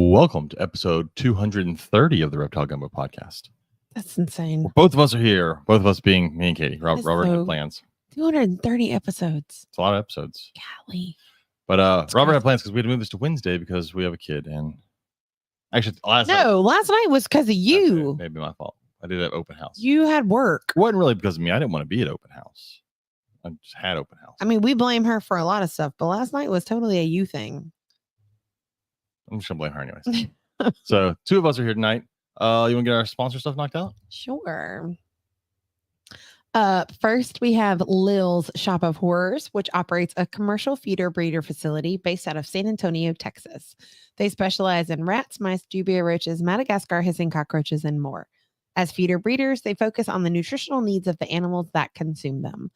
Welcome to episode 230 of the Reptile Gumbo podcast. That's insane. Both of us are here. Both of us being me and Katie. Robert had plans. 230 episodes. It's a lot of episodes. Golly. But Robert had plans because we had to move this to Wednesday because we have a kid. And actually, last night was because of you. Maybe my fault. I did have open house. You had work. It wasn't really because of me. I didn't want to be at open house. I just had open house. I mean, we blame her for a lot of stuff, but last night was totally a you thing. I'm just going to blame her anyways. So, two of us are here tonight. You want to get our sponsor stuff knocked out? Sure. First, we have Lil's Shop of Horrors, which operates a commercial feeder breeder facility based out of San Antonio, Texas. They specialize in rats, mice, dubia roaches, Madagascar hissing cockroaches, and more. As feeder breeders, they focus on the nutritional needs of the animals that consume them.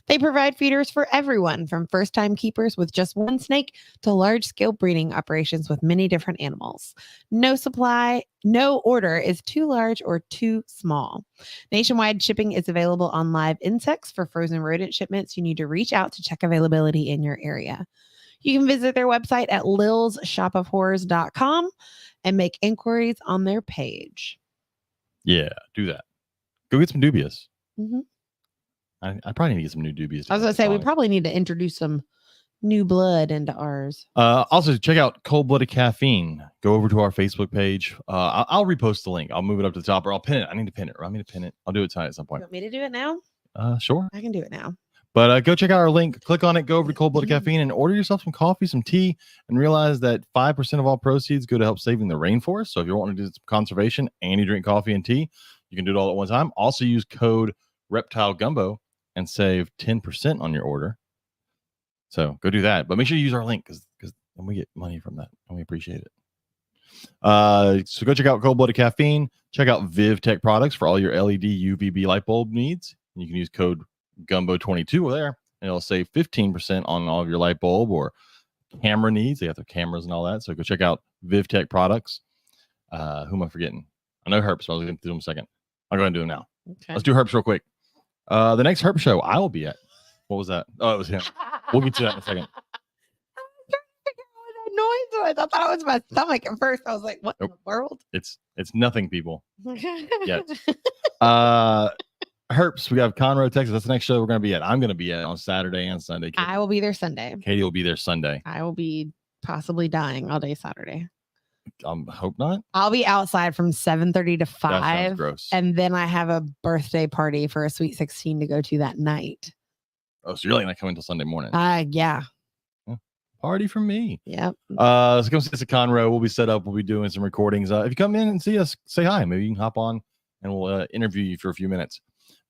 They provide feeders for everyone, from first-time keepers with just one snake to large-scale breeding operations with many different animals. No order is too large or too small. Nationwide shipping is available on live insects. For frozen rodent shipments, you need to reach out to check availability in your area. You can visit their website at lilsshopofhorrors.com and make inquiries on their page. Yeah, do that. Go get some dubias. Mm-hmm. I probably need to get some new dubias. I was going to say, we probably need to introduce some new blood into ours. Also, check out Cold-Blooded Caffeine. Go over to our Facebook page. I'll repost the link. I'll move it up to the top, or I'll pin it. I need to pin it. I'll do it tonight at some point. You want me to do it now? Sure. I can do it now. But go check out our link. Click on it. Go over to Cold-Blooded Caffeine and order yourself some coffee, some tea, and realize that 5% of all proceeds go to help saving the rainforest. So if you're wanting to do some conservation and you drink coffee and tea, you can do it all at one time. Also use code Reptile Gumbo and save 10% on your order. So go do that. But make sure you use our link because then we get money from that and we appreciate it. So go check out Cold-Blooded Caffeine. Check out Viv Tech products for all your LED UVB light bulb needs. And you can use code Gumbo22 over there, and it'll save 15% on all of your light bulb or camera needs. They have their cameras and all that. So go check out Viv Tech products. Who am I forgetting? I know Herps, but I was going to do them in a second. I'll go ahead and do them now. Okay. Let's do Herps real quick. The next Herp show I will be at. What was that? Oh, it was him. We'll get to that in a second. I was trying to figure out what that noise was. I thought it was my stomach at first. I was like, what in the world? It's nothing, people. Yet. Herps, we have Conroe, Texas. That's the next show we're going to be at. I'm going to be at on Saturday and Sunday. Katie. I will be there Sunday. Katie will be there Sunday. I will be possibly dying all day Saturday. Hope not. I'll be outside from 7:30 to 5. That sounds gross. And then I have a birthday party for a Sweet 16 to go to that night. Oh, so you're really not coming until Sunday morning? Yeah. Party for me. Yep. So come see us at Conroe. We'll be set up. We'll be doing some recordings. If you come in and see us, say hi. Maybe you can hop on and we'll interview you for a few minutes.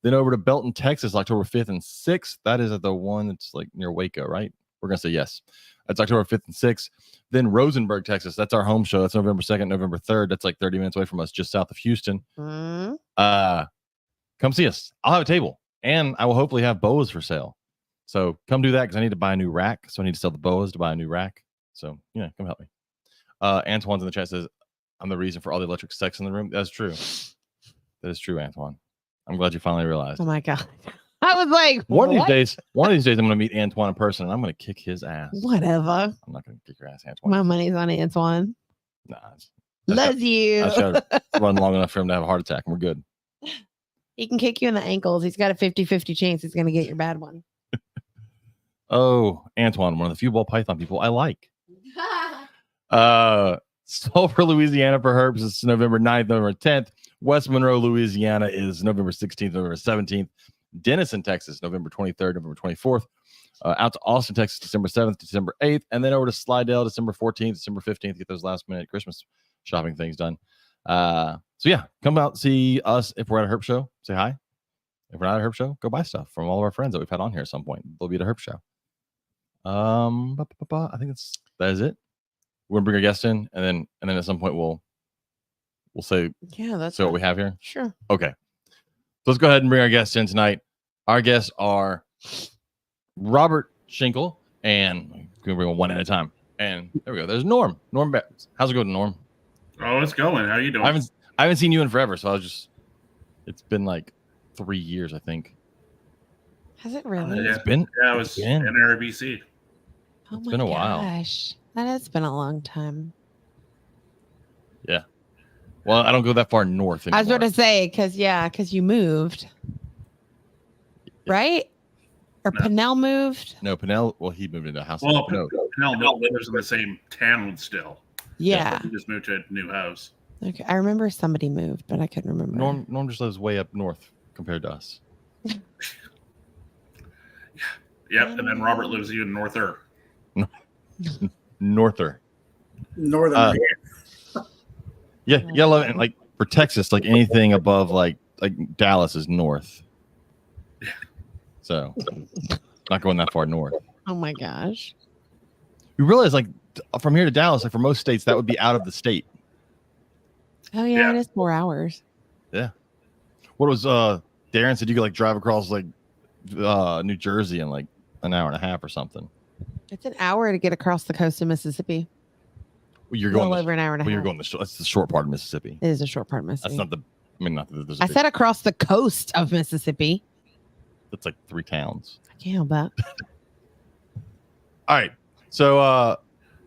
Then over to Belton, Texas, October 5th and 6th. That is at the one that's like near Waco, right? We're going to say yes. That's October 5th and 6th. Then Rosenberg, Texas. That's our home show. That's November 2nd, November 3rd. That's like 30 minutes away from us, just south of Houston. Mm-hmm. Come see us. I'll have a table. And I will hopefully have boas for sale. So come do that because I need to buy a new rack. So I need to sell the boas to buy a new rack. So, yeah, come help me. Antoine's in the chat says, I'm the reason for all the electric sex in the room. That's true. That is true, Antoine. I'm glad you finally realized. Oh, my God. I was like, one of these days, I'm going to meet Antoine in person and I'm going to kick his ass. Whatever. I'm not going to kick your ass, Antoine. My money's on Antoine. Nah. Loves you. I should run long enough for him to have a heart attack and we're good. He can kick you in the ankles. He's got a 50-50 chance he's going to get your bad one. Oh, Antoine, one of the few ball python people I like. Sulphur, Louisiana for Herps is November 9th, November 10th. West Monroe, Louisiana is November 16th, November 17th. Denison, Texas, November 23rd, November 24th. Out to Austin, Texas, December 7th, December 8th. And then over to Slidell, December 14th, December 15th. Get those last minute Christmas shopping things done. So yeah, come out, see us if we're at a Herp show. Say hi. If we're not at a Herp show, go buy stuff from all of our friends that we've had on here at some point. They'll be at a Herp show. I think that is it. We're gonna bring a guest in, and then at some point we'll say what we have here. Sure. Okay. So let's go ahead and bring our guests in tonight. Our guests are Robert Shinkle, and we're gonna bring one at a time. And there we go. There's Norm. Norm, how's it going, Norm? Oh, it's going. How you doing? I haven't seen you in forever, so it's been like 3 years, I think. Has it really? It's been. Yeah, it was NRBC. Oh it's my been a while. Gosh, that has been a long time. Well, I don't go that far north anymore. I was going to say, because you moved, right? Or No. Pinnell moved? No, Pinnell. Well, he moved into a house. Well, No. Pinnell lives in the same town still. Yeah. He just moved to a new house. Okay. I remember somebody moved, but I couldn't remember. Norm just lives way up north compared to us. Yep, and then Robert lives even norther. Norther. Northern. Yeah, you gotta love it. And, like for Texas, like anything above like Dallas is north. So not going that far north. Oh my gosh. You realize like from here to Dallas, like for most states, that would be out of the state. Oh yeah, Yeah. it is 4 hours. What was Darren said you could like drive across like New Jersey in like an hour and a half or something. It's an hour to get across the coast of Mississippi. Well, you're Well going over an hour and a half. you're going that's the short part of Mississippi. It is a short part of Mississippi. That's not the not that there's I said across the coast of Mississippi. that's like 3 towns. I can't help that. All right. So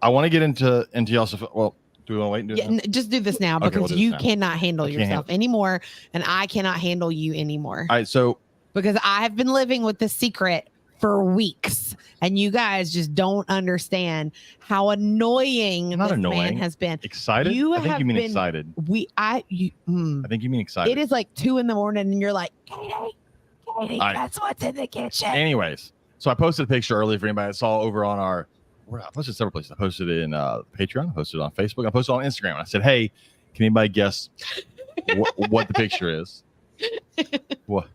I want to get into y'all stuff. Well, do we want to wait and do Yeah, it now? just do this now Okay, because we'll do this you now. cannot handle I can't yourself anymore, and I cannot handle you anymore. All right, so Because I have been living with this secret for weeks, and you guys just don't understand how annoying Not this man annoying. has been. excited. You I think have you mean been- excited. I think you mean excited. It is like 2 a.m. and you're like, Katie, I- that's what's in the kitchen. Anyways, so I posted a picture earlier for anybody that saw over on our. I posted several places. I posted it in Patreon. I posted it on Facebook. I posted it on Instagram. And I said, "Hey, can anybody guess what the picture is?" What?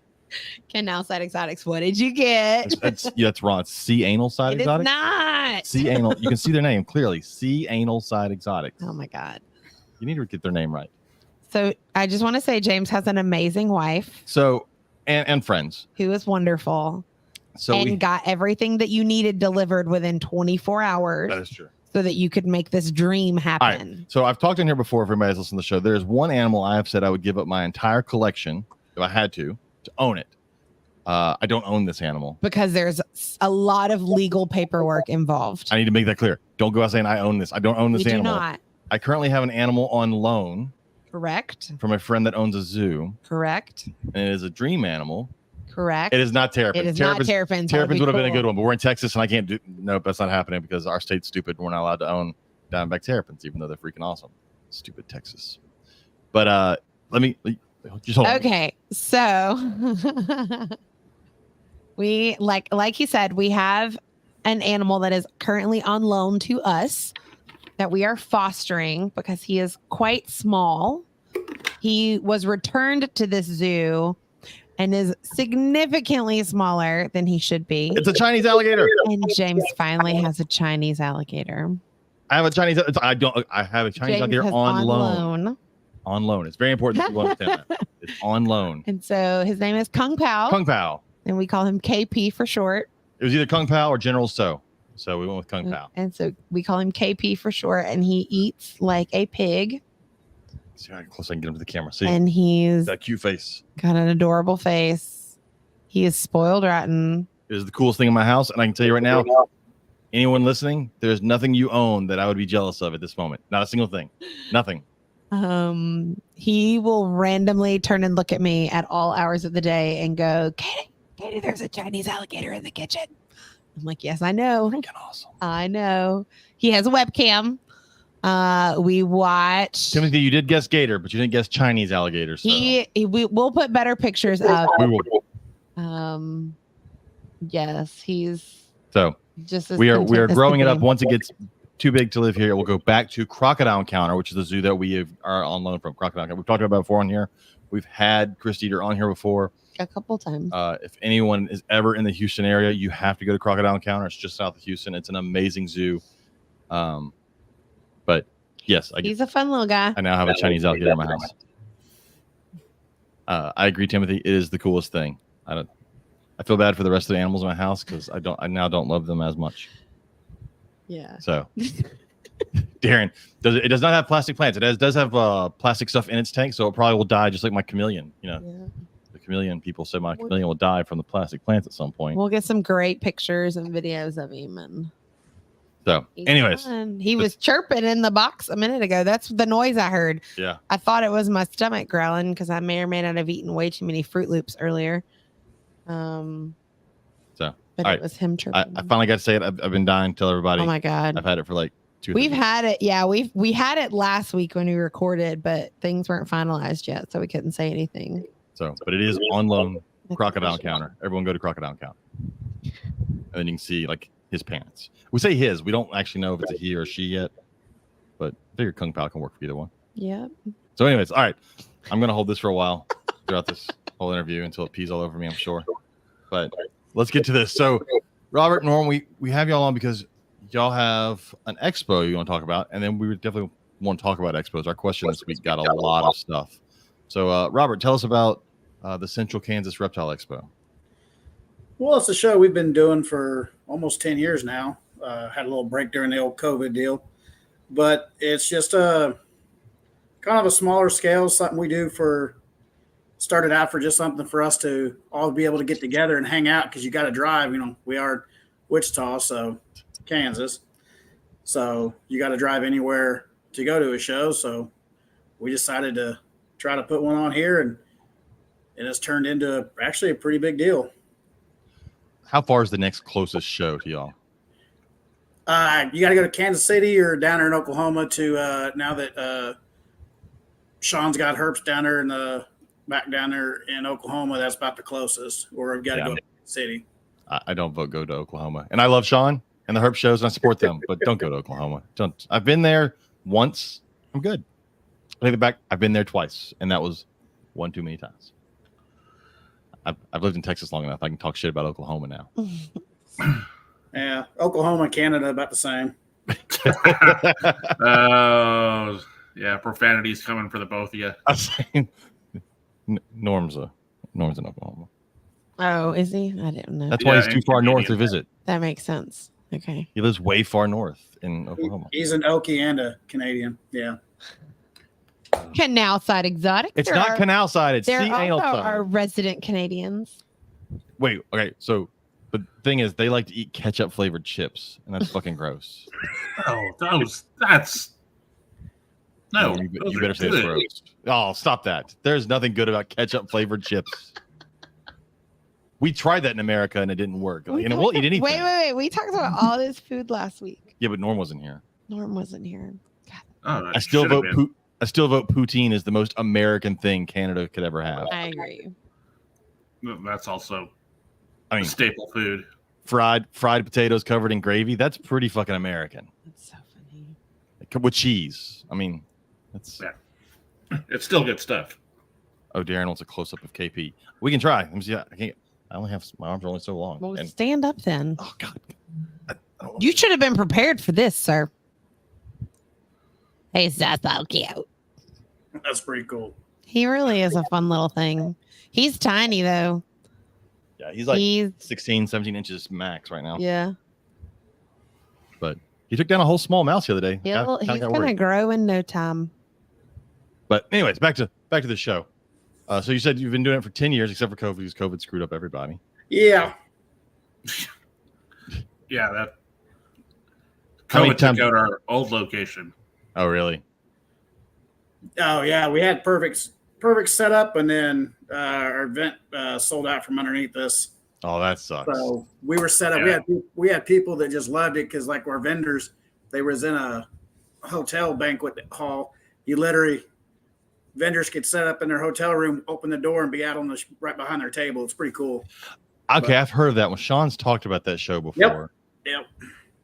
Canal Side Exotics, what did you get? That's wrong. It's C Anal Side It is Exotics. not. C Anal. You can see their name clearly. C Anal Side Exotics. Oh my God. You need to get their name right. So I just want to say James has an amazing wife So and friends. who is wonderful So and got everything that you needed delivered within 24 hours that is true. so that you could make this dream All right. happen. So I've talked in here before. If everybody's listened to the show, there's one animal I have said I would give up my entire collection if I had to own it. I don't own this animal. Because there's a lot of legal paperwork involved. I need to make that clear. Don't go out saying I own this. I don't own this You do animal. not. I currently have an animal on loan Correct. from a friend that owns a zoo, Correct. and it is a dream animal. Correct. It is not terrapins. It is not terrapins. That Terrapins would have been a cool. good one, but we're in Texas, and I can't do. Nope, that's not happening because our state's stupid. We're not allowed to own Diamondback terrapins, even though they're freaking awesome. Stupid Texas. But let me just hold on. Okay, so we like he said, we have an animal that is currently on loan to us that we are fostering because he is quite small. He was returned to this zoo and is significantly smaller than he should be. It's a Chinese alligator. And James finally has a Chinese alligator. I have a Chinese. I have a Chinese James alligator has on loan. On loan. It's very important that you understand that. It's on loan. And so his name is Kung Pao, Kung Pao. and we call him KP for short. It was either Kung Pao or General So. So we went with Kung Pao. And so we call him KP for short, and he eats like a pig, See how close I can get him to the camera. See and he's that cute face. got an adorable face. He is spoiled rotten. It is the coolest thing in my house, and I can tell you right now, anyone listening, there's nothing you own that I would be jealous of at this moment. Not a single thing. Nothing. He will randomly turn and look at me at all hours of the day and go, Katie, there's a Chinese alligator in the kitchen. I'm like, yes, I know. Freaking awesome. I know. He has a webcam. We watched. Timothy, you did guess gator, but you didn't guess Chinese alligator. So We'll put better pictures up. we will. Yes, he's So just as we are content as growing could it up. be. Once it gets too big to live here, it will go back to Crocodile Encounter, which is the zoo that are on loan from. Crocodile Encounter. We've talked about it before on here. We've had Chris Dieter on here before. A couple times. If anyone is ever in the Houston area, you have to go to Crocodile Encounter. It's just south of Houston. It's an amazing zoo. But yes, He's a fun little guy. I now have a Chinese alligator in my house. I agree, Timothy. It is the coolest thing. I feel bad for the rest of the animals in my house because I now don't love them as much. Yeah. So, Darren, it does not have plastic plants. It does have plastic stuff in its tank, so it probably will die just like my chameleon. You know, Yeah. the chameleon. People said my chameleon will die from the plastic plants at some point. We'll get some great pictures and videos of him, and So, He's anyways, fine. He was chirping in the box a minute ago. That's the noise I heard. yeah. I thought it was my stomach growling because I may or may not have eaten way too many Fruit Loops earlier. So, But all it right. was him chirping. I finally got to say it. I've been dying to tell everybody. Oh my God. I've had it for like 2 We've weeks. had it. Yeah, we had it last week when we recorded, but things weren't finalized yet, so we couldn't say anything. So, but it is on loan. That's Crocodile official. Encounter. Everyone go to Crocodile Encounter. And then you can see like his pants. We say his. We don't actually know if it's a he or a she yet. But I figure Kung Pao can work for either one. Yep. So, anyways, all right. I'm going to hold this for a while throughout this whole interview until it pees all over me, I'm sure. But let's get to this. So, Robert, Norm, we have y'all on because y'all have an expo you want to talk about. And then we would definitely want to talk about expos. Our question this week got a lot of stuff. So, Robert, tell us about the Central Kansas Reptile Expo. Well, it's a show we've been doing for almost 10 years now. Had a little break during the old COVID deal. But it's just a kind of a smaller scale, something we do started out for just something for us to all be able to get together and hang out because you got to drive. You know, we are Wichita, so Kansas. So you got to drive anywhere to go to a show. So we decided to try to put one on here, and it has turned into actually a pretty big deal. How far is the next closest show to y'all? You got to go to Kansas City or down there in Oklahoma to now that Sean's got herps down there back down there in Oklahoma. That's about the closest. Or we've got to go to Kansas City. I don't vote go to Oklahoma, and I love Sean and the herp shows, and I support them, but don't go to Oklahoma. Don't. I've been there once. I'm good. I take it back. I've been there twice, and that was one too many times. I've lived in Texas long enough. I can talk shit about Oklahoma now. Yeah, Oklahoma and Canada about the same. Oh, yeah, profanity's coming for the both of you. I'm saying Norm's in Oklahoma. Oh, is he? I didn't know. That's why he's too far north to Canadian. visit. That makes sense. Okay. He lives way far north in Oklahoma. He's an Okie and a Canadian. Yeah. Canal side exotic. It's There not are- canal side. It's There sea anal also side. are resident Canadians. Wait, okay. So the thing is, they like to eat ketchup flavored chips, and that's fucking gross. Oh, that's no. You better say it's gross. Oh, stop that. There's nothing good about ketchup flavored chips. We tried that in America and it didn't work. You know, we'll eat anything. Wait. We talked about all this food last week. Yeah, but Norm wasn't here. Norm wasn't here. Oh, I still vote. I still vote. Poutine is the most American thing Canada could ever have. I agree. That's also I a mean, staple food. fried potatoes covered in gravy. That's pretty fucking American. That's so funny. With cheese. I mean, that's. Yeah. It's still good stuff. Oh, Darren wants a close up of KP. We can try. Let me see. I can't. I only have my arms are only so long. Well, And, stand up then. oh God. I don't You should have been prepared for this, sir. Hey, that's so cute. That's pretty cool. He really is a fun little thing. He's tiny though. Yeah, he's like He's 16, 17 inches max right now. yeah. But he took down a whole small mouse the other day. He's Kinda got gonna worried. grow in no time. But anyways, back to the show. So you said you've been doing it for 10 years, except for COVID, because COVID screwed up everybody. Yeah. Yeah, that How many COVID took times- out our old location. Oh, really? Oh, yeah. We had perfect setup, and then our event sold out from underneath us. Oh, that sucks. So we were set up. Yeah. We had people that just loved it because, like, our vendors, they was in a hotel banquet hall. Vendors could set up in their hotel room, open the door, and be out on right behind their table. It's pretty cool. Okay, I've heard of that one. Sean's talked about that show before. Yep.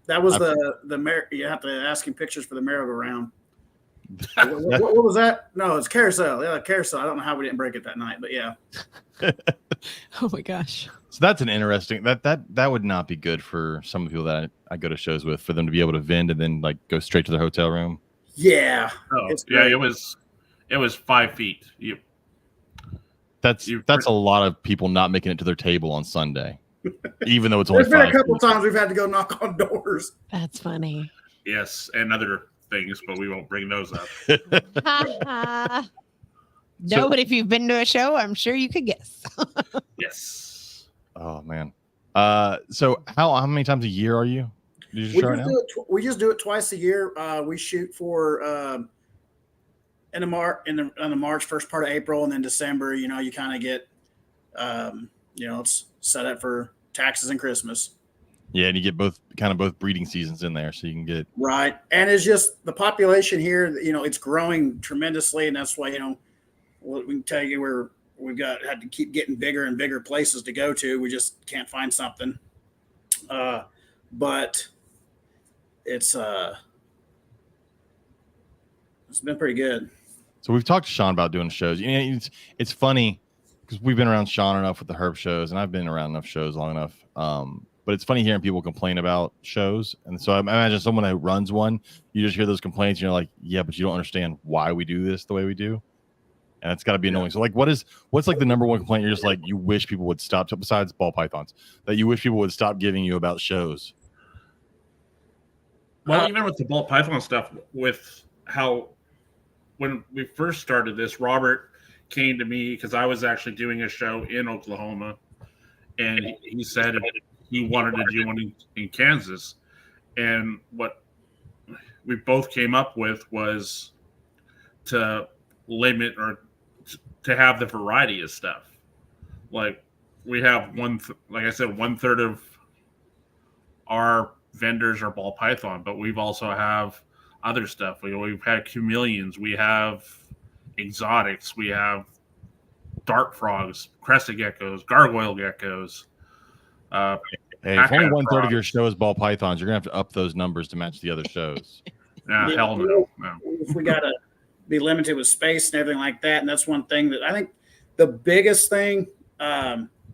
That was the you have to ask him pictures for the merry-go-round. what was that? No, it's carousel. Yeah, carousel. I don't know how we didn't break it that night, but yeah. Oh my gosh. So that's an interesting that would not be good for some people that I go to shows with, for them to be able to vend and then like go straight to their hotel room. Yeah. Oh, It's yeah, great. it was 5 feet. That's a lot of people not making it to their table on Sunday, even though it's only There's been 5 a couple feet. times we've had to go knock on doors. That's funny. Yes, and other things, but we won't bring those up. No, but if you've been to a show, I'm sure you could guess. Yes. Oh man. So how many times a year are you? Did you We show right just now? do it. We just do it twice a year. We shoot for in the March, first part of April, and then December. You kind of get it's set up for taxes and Christmas. Yeah, and you get both breeding seasons in there, so you can get Right. And it's just the population here, it's growing tremendously. And that's why, we can tell you we've had to keep getting bigger and bigger places to go to. We just can't find something. But it's been pretty good. So we've talked to Sean about doing shows. It's funny because we've been around Sean enough with the herb shows, and I've been around enough shows long enough. But it's funny hearing people complain about shows. And so I imagine someone who runs one, you just hear those complaints, and you're like, yeah, but you don't understand why we do this the way we do. And it's got to be annoying. So like, what's like the number one complaint you're just like, you wish people would stop, besides ball pythons, that you wish people would stop giving you about shows? Well, even with the ball python stuff, with how when we first started this, Robert came to me because I was actually doing a show in Oklahoma, and he said he wanted to do one in Kansas. And what we both came up with was to limit or to have the variety of stuff. Like we have like I said, 1/3 of our vendors are ball python, but we've also have other stuff. We've had chameleons, we have exotics, we have dart frogs, crested geckos, gargoyle geckos. Hey, if only 1/3 of your show is ball pythons, you're gonna have to up those numbers to match the other shows. Hell no. We got to be limited with space and everything like that. And that's one thing that I think the biggest thing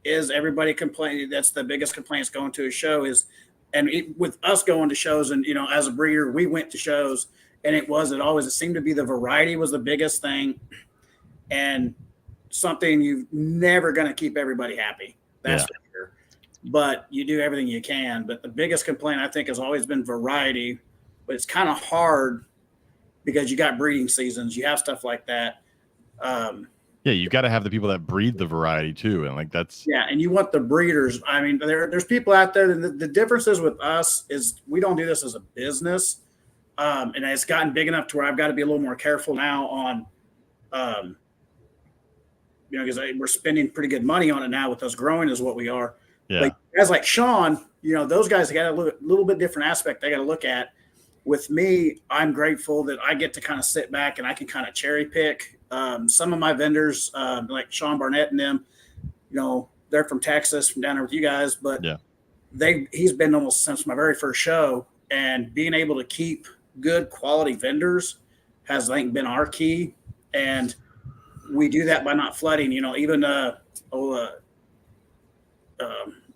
is everybody complaining. That's the biggest complaints going to a show is, and with us going to shows and, as a breeder, we went to shows and it seemed to be the variety was the biggest thing. And something you're never going to keep everybody happy. That's for sure. But you do everything you can. But the biggest complaint I think has always been variety, but it's kind of hard because you got breeding seasons, you have stuff like that. Yeah, you got to have the people that breed the variety too, and like that's and you want the breeders. I mean, there's people out there. The differences with us is we don't do this as a business, and it's gotten big enough to where I've got to be a little more careful now on, because we're spending pretty good money on it now with us growing as what we are. Yeah. Like guys like Sean, those guys got a little bit different aspect they got to look at. With me, I'm grateful that I get to kind of sit back and I can kind of cherry pick. Some of my vendors, like Sean Barnett and them, they're from Texas, from down there with you guys, but he's been almost since my very first show, and being able to keep good quality vendors has, I think, been our key. And we do that by not flooding, even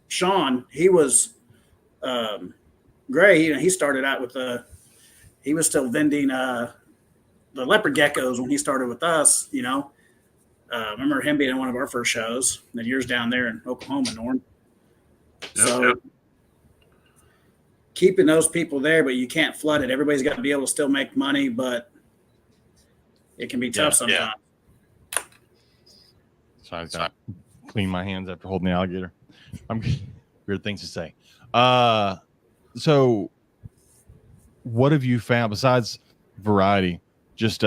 Sean, he was Gray, he started out with he was still vending the leopard geckos when he started with us, I remember him being in one of our first shows, the years down there in Oklahoma, Norm. So keeping those people there, but you can't flood it. Everybody's got to be able to still make money, but it can be tough sometimes. Sorry, I clean my hands after holding the alligator. Weird things to say. So what have you found besides variety, just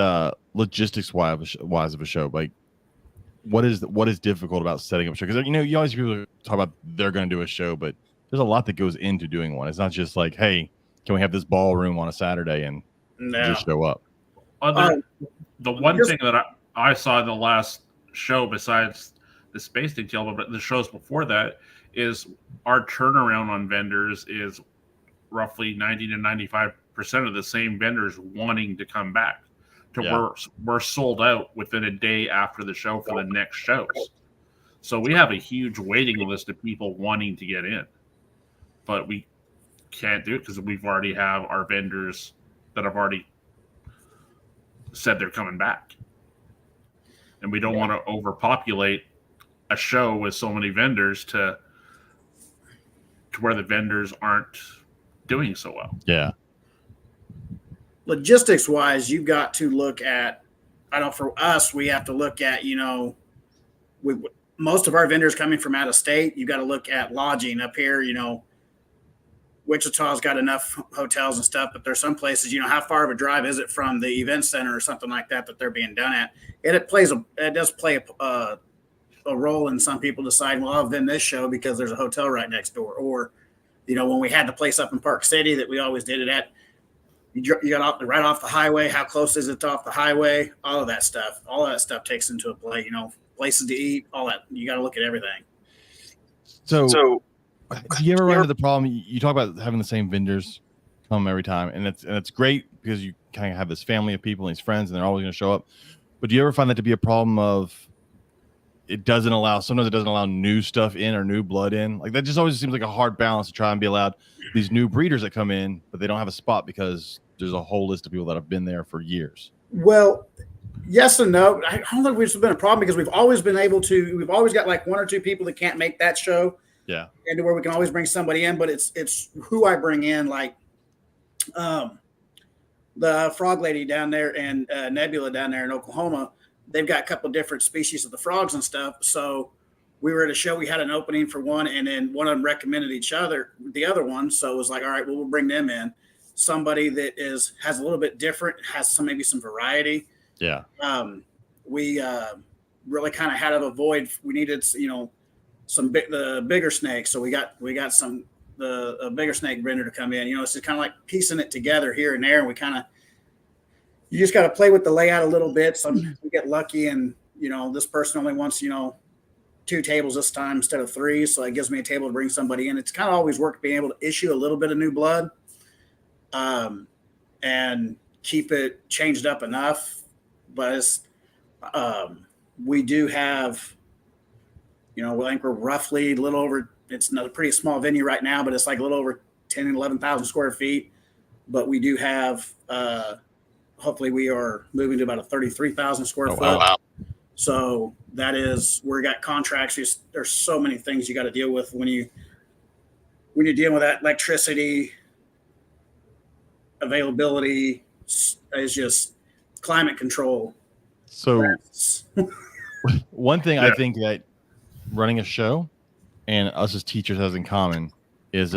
logistics wise of a show? Like what is difficult about setting up a show? Because you always hear people talk about they're going to do a show, but there's a lot that goes into doing one. It's not just like, hey, can we have this ballroom on a Saturday and just show up? The one thing that I saw in the last show, besides the space detail, but the shows before that, is our turnaround on vendors is roughly 90 to 95% of the same vendors wanting to come back. We're sold out within a day after the show for the next shows. So we have a huge waiting list of people wanting to get in, but we can't do it because we've already have our vendors that have already said they're coming back, and we don't want to overpopulate a show with so many vendors to where the vendors aren't doing so well. Yeah. Logistics wise, you've got to look at, I know for us, we have to look at, with most of our vendors coming from out of state, you got to look at lodging up here, Wichita's got enough hotels and stuff, but there's some places, how far of a drive is it from the event center or something like that they're being done at? And it does play a role in some people deciding, well, I'll vend this show because there's a hotel right next door. Or, when we had the place up in Park City that we always did it at, you got right off the highway. How close is it to off the highway? All of that stuff takes into play, places to eat, all that. You got to look at everything. So do you ever run into the problem? You talk about having the same vendors come every time, and it's great because you kind of have this family of people and these friends, and they're always going to show up. But do you ever find that to be a problem of sometimes it doesn't allow new stuff in or new blood in? Like that just always seems like a hard balance to try and be allowed these new breeders that come in, but they don't have a spot because there's a whole list of people that have been there for years. Well, yes and no. I don't think it's been a problem because we've always got like one or two people that can't make that show. Yeah. And where we can always bring somebody in, but it's who I bring in, like the frog lady down there and Nebula down there in Oklahoma. They've got a couple of different species of the frogs and stuff. So we were at a show, we had an opening for one, and then one of them recommended the other one. So it was like, all right, well, we'll bring them in. Somebody that has a little bit different, has maybe some variety. Yeah. We really kind of had to avoid. We needed, the bigger snakes. So we got a bigger snake vendor to come in. It's just kind of like piecing it together here and there. And you just got to play with the layout a little bit. Some we get lucky, and this person only wants 2 tables this time instead of 3, so it gives me a table to bring somebody in. It's kind of always worked being able to issue a little bit of new blood, and keep it changed up enough. But we do have, I think we're roughly a little over. It's not a pretty small venue right now, but it's like a little over 10 and 11,000 square feet. But we do have. Hopefully we are moving to about a 33,000 square foot. Wow. So that is where we got contracts. There's so many things you got to deal with when you're dealing with that. Electricity availability is just climate control. So one thing I think that running a show and us as teachers has in common is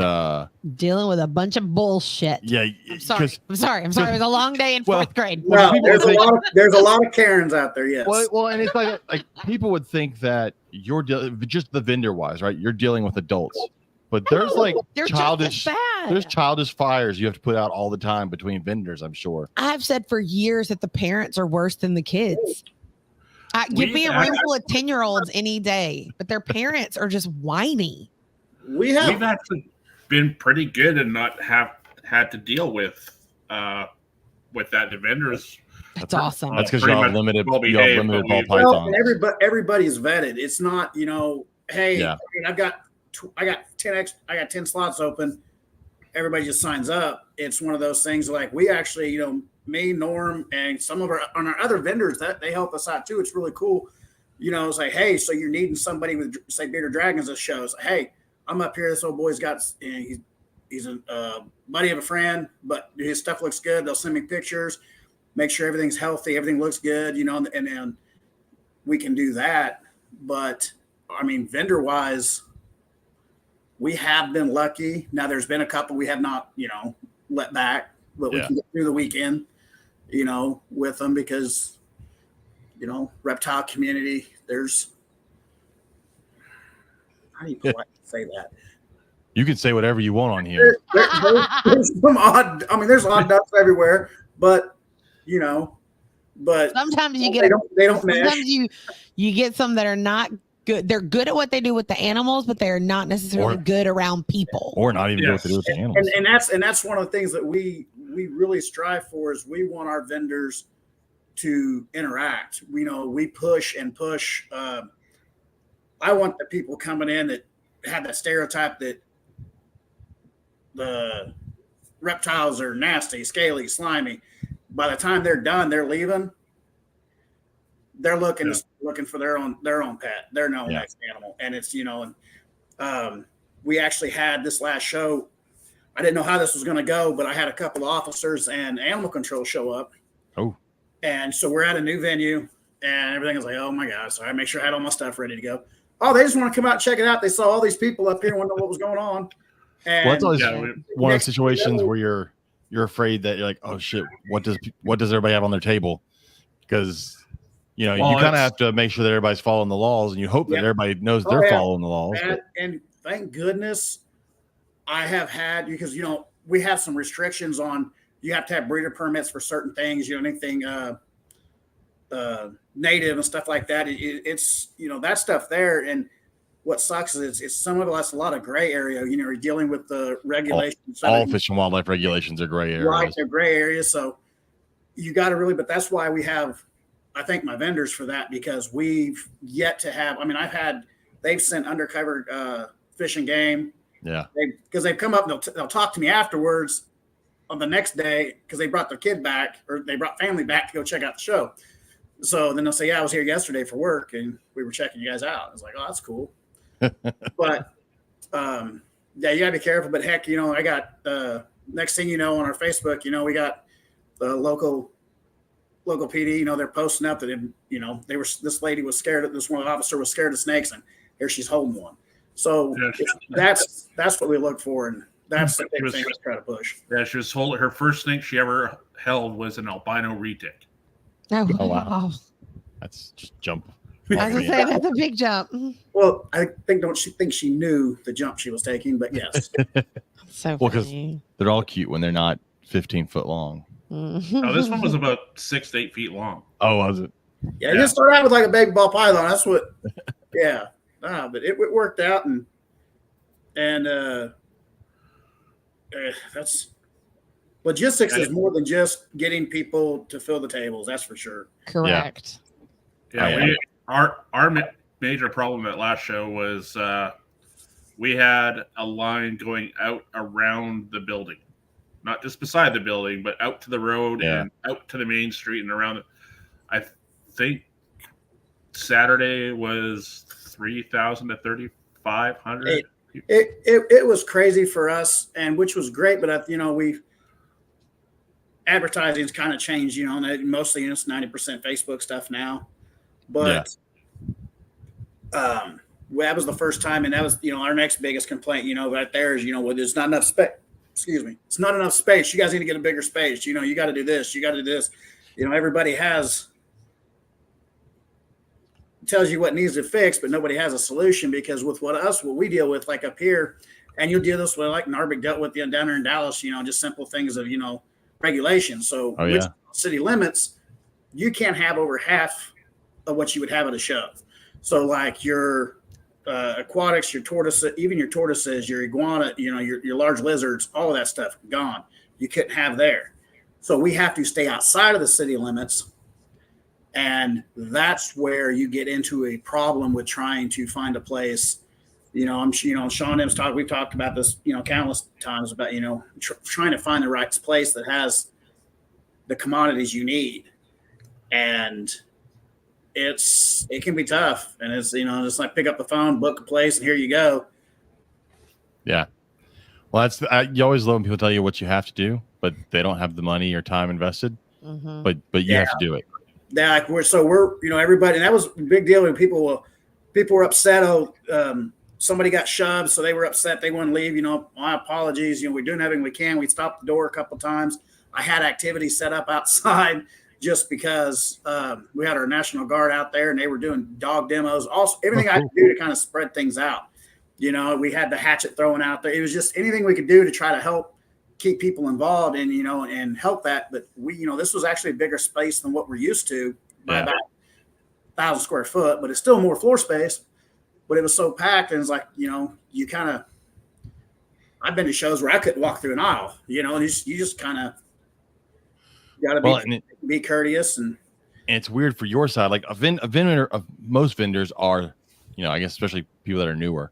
dealing with a bunch of bullshit. Yeah, I'm sorry. It was a long day in fourth grade. No, there's a lot of Karens out there. Yes. Well, and it's like people would think that you're just the vendor wise, right? You're dealing with adults, but there's childish fires you have to put out all the time between vendors. I'm sure. I've said for years that the parents are worse than the kids. Give me a room full of 10-year-olds any day, but their parents are just whiny. We've actually been pretty good and not have had to deal with that. The vendors. That's awesome. That's because y'all have limited ball pythons. Well, everybody's vetted. It's not, hey, yeah. I got 10 slots open. Everybody just signs up. It's one of those things like we actually, me, Norm, and some of our other vendors that they help us out too. It's really cool. It's like, hey, so you're needing somebody with, say, Bearded Dragons that shows, hey, I'm up here. This old boy's got, he's a buddy of a friend, but his stuff looks good. They'll send me pictures, make sure everything's healthy, everything looks good, and then we can do that. But I mean, vendor wise, we have been lucky. Now there's been a couple we have not, let back, but we can get through the weekend, with them because, reptile community, there's, how do you say that? You can say whatever you want on here. There's some odd. I mean, there's odd ducks everywhere, but sometimes you get they don't mesh. Sometimes you get some that are not good. They're good at what they do with the animals, but they're not necessarily good around people, or not even good at what they do with the animals. And that's one of the things that we really strive for is we want our vendors to interact. We push and push. I want the people coming in that have that stereotype that the reptiles are nasty, scaly, slimy. By the time they're done, they're leaving. They're looking for their own pet, their own next animal. And it's, we actually had this last show. I didn't know how this was going to go, but I had a couple of officers and animal control show up. Oh. And so we're at a new venue and everything is like, oh my God. So I make sure I had all my stuff ready to go. Oh, they just want to come out and check it out. They saw all these people up here and want to know what was going on. And Well, that's always Yeah, one of next those thing you situations know- where you're afraid that you're like, oh shit, what does everybody have on their table? Because you know, Well, you kind of it's- have to make sure that everybody's following the laws, and you hope that Yeah. everybody knows Oh, they're yeah. following the laws. But and thank goodness I have had, because we have some restrictions on, you have to have breeder permits for certain things, anything native and stuff like that. It's that stuff there. And what sucks is it's some of that's a lot of gray area. You're dealing with the regulations. all fish and wildlife regulations are gray areas. Right, they're gray areas. So you got to really, but that's why we have, I thank my vendors for that, because we've yet to have, they've sent undercover fish and game. Yeah. Because they've come up and they'll talk to me afterwards on the next day, because they brought their kid back, or they brought family back to go check out the show. So then they'll say, yeah, I was here yesterday for work and we were checking you guys out. I was like, oh, that's cool. But yeah, you gotta be careful. But heck, I got next thing you know, on our Facebook, we got the local PD, they're posting up that this lady was scared, this one officer was scared of snakes, and here she's holding one. So that's what we look for, and that's the big thing we try to push. Yeah, she was holding her first snake she ever held was an albino retic. Oh, Oh, wow. wow. That's just jump. I was gonna say that's a big jump. Well, I don't think she knew the jump she was taking, but yes. So Well, 'cause funny. they're all cute when they're not 15 foot long. No, this one was about 6 to 8 feet long. Oh, was it? Yeah, you just start out with like a big ball python. That's what. Yeah, but it worked out, and that's logistics is more than just getting people to fill the tables. That's for sure. Correct. Yeah, our major problem at last show was we had a line going out around the building, not just beside the building, but out to the road and out to the main street and around. I think Saturday was 3,000 to 3,500. It was crazy for us, and which was great. But we've advertising's kind of changed. And mostly it's 90% Facebook stuff now. But that was the first time, and that was our next biggest complaint. Right there is well, there's not enough space. Excuse me, it's not enough space. You guys need to get a bigger space. You got to do this. You got to do this. Everybody tells you what needs to fix, but nobody has a solution, because with what we deal with, like up here, and you'll deal this with like Narvik dealt with down there in Dallas, just simple things of regulations. So which city limits, you can't have over half of what you would have at a show. So like your aquatics, your tortoise, even your tortoises, your iguana, your large lizards, all of that stuff gone. You couldn't have there. So we have to stay outside of the city limits. And that's where you get into a problem with trying to find a place. Sean M's we've talked about this, countless times about, trying to find the right place that has the commodities you need. And it can be tough. And it's, just like pick up the phone, book a place, and here you go. Yeah. Well, you always love when people tell you what you have to do, but they don't have the money or time invested. Mm-hmm. But you have to do it. Yeah, like we're everybody, and that was a big deal when people were upset. Somebody got shoved, so they were upset. They wouldn't leave. My apologies. We're doing everything we can. We stopped the door a couple times. I had activities set up outside just because we had our National Guard out there, and they were doing dog demos. Also, everything I could do to kind of spread things out. We had the hatchet thrown out there. It was just anything we could do to try to help keep people involved and and help that. But we this was actually a bigger space than what we're used to by about 1,000 square foot, but it's still more floor space. But it was so packed, and it's like you kind of. I've been to shows where I couldn't walk through an aisle, and you just kind of got to be courteous. And it's weird for your side, like a vendor of most vendors are, I guess especially people that are newer,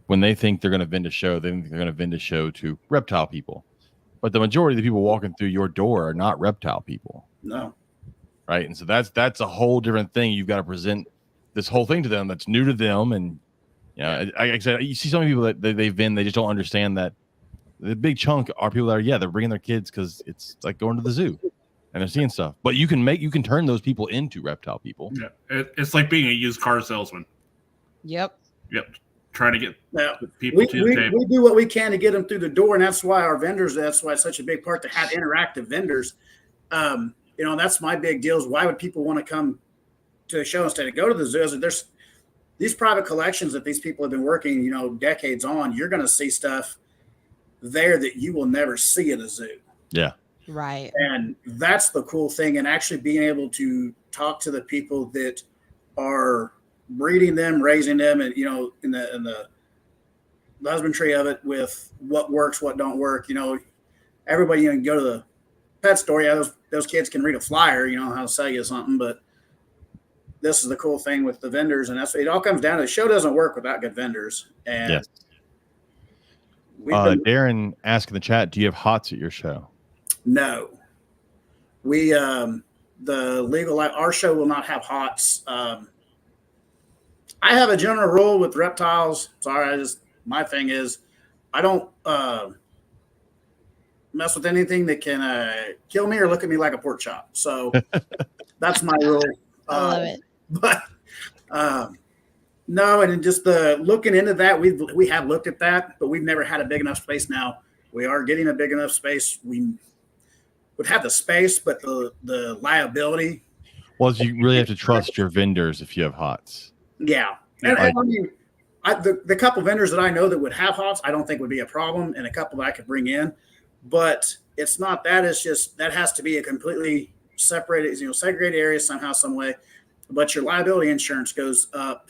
when they think they're going to vend a show, they think they're going to vend a show to reptile people. But the majority of the people walking through your door are not reptile people. No. Right. And so that's a whole different thing. You've got to present this whole thing to them that's new to them. And, like I said, you see so many people that they've been, they just don't understand that the big chunk are people that are, they're bringing their kids because it's like going to the zoo and they're seeing stuff. But you can turn those people into reptile people. Yeah. It's like being a used car salesman. Yep. trying to get Now, people to the table. We do what we can to get them through the door, and that's why our vendors. That's why it's such a big part to have interactive vendors. That's my big deal. Is why would people want to come to a show instead of go to the zoos? There's these private collections that these people have been working, decades on. You're going to see stuff there that you will never see at a zoo. Yeah. Right. And that's the cool thing. And actually being able to talk to the people that are breeding them, raising them, and, in the husbandry of it with what works, what don't work. Everybody, can go to the pet store. Yeah, those kids can read a flyer, how to sell you something. But this is the cool thing with the vendors. And it all comes down to the show doesn't work without good vendors. And yes. Darren asked in the chat, do you have hots at your show? No. We, our show will not have hots. I have a general rule with reptiles. Sorry, my thing is I don't mess with anything that can kill me or look at me like a pork chop. So that's my rule. I love it. But no, and just the looking into that, we have looked at that, but we've never had a big enough space. Now we are getting a big enough space. We would have the space, but the liability. Well, you really have to trust your vendors if you have hots. Yeah. And I mean, the couple vendors that I know that would have hots, I don't think would be a problem, and a couple that I could bring in. But it's not that. It's just that has to be a completely separated, segregated area somehow, some way. But your liability insurance goes up.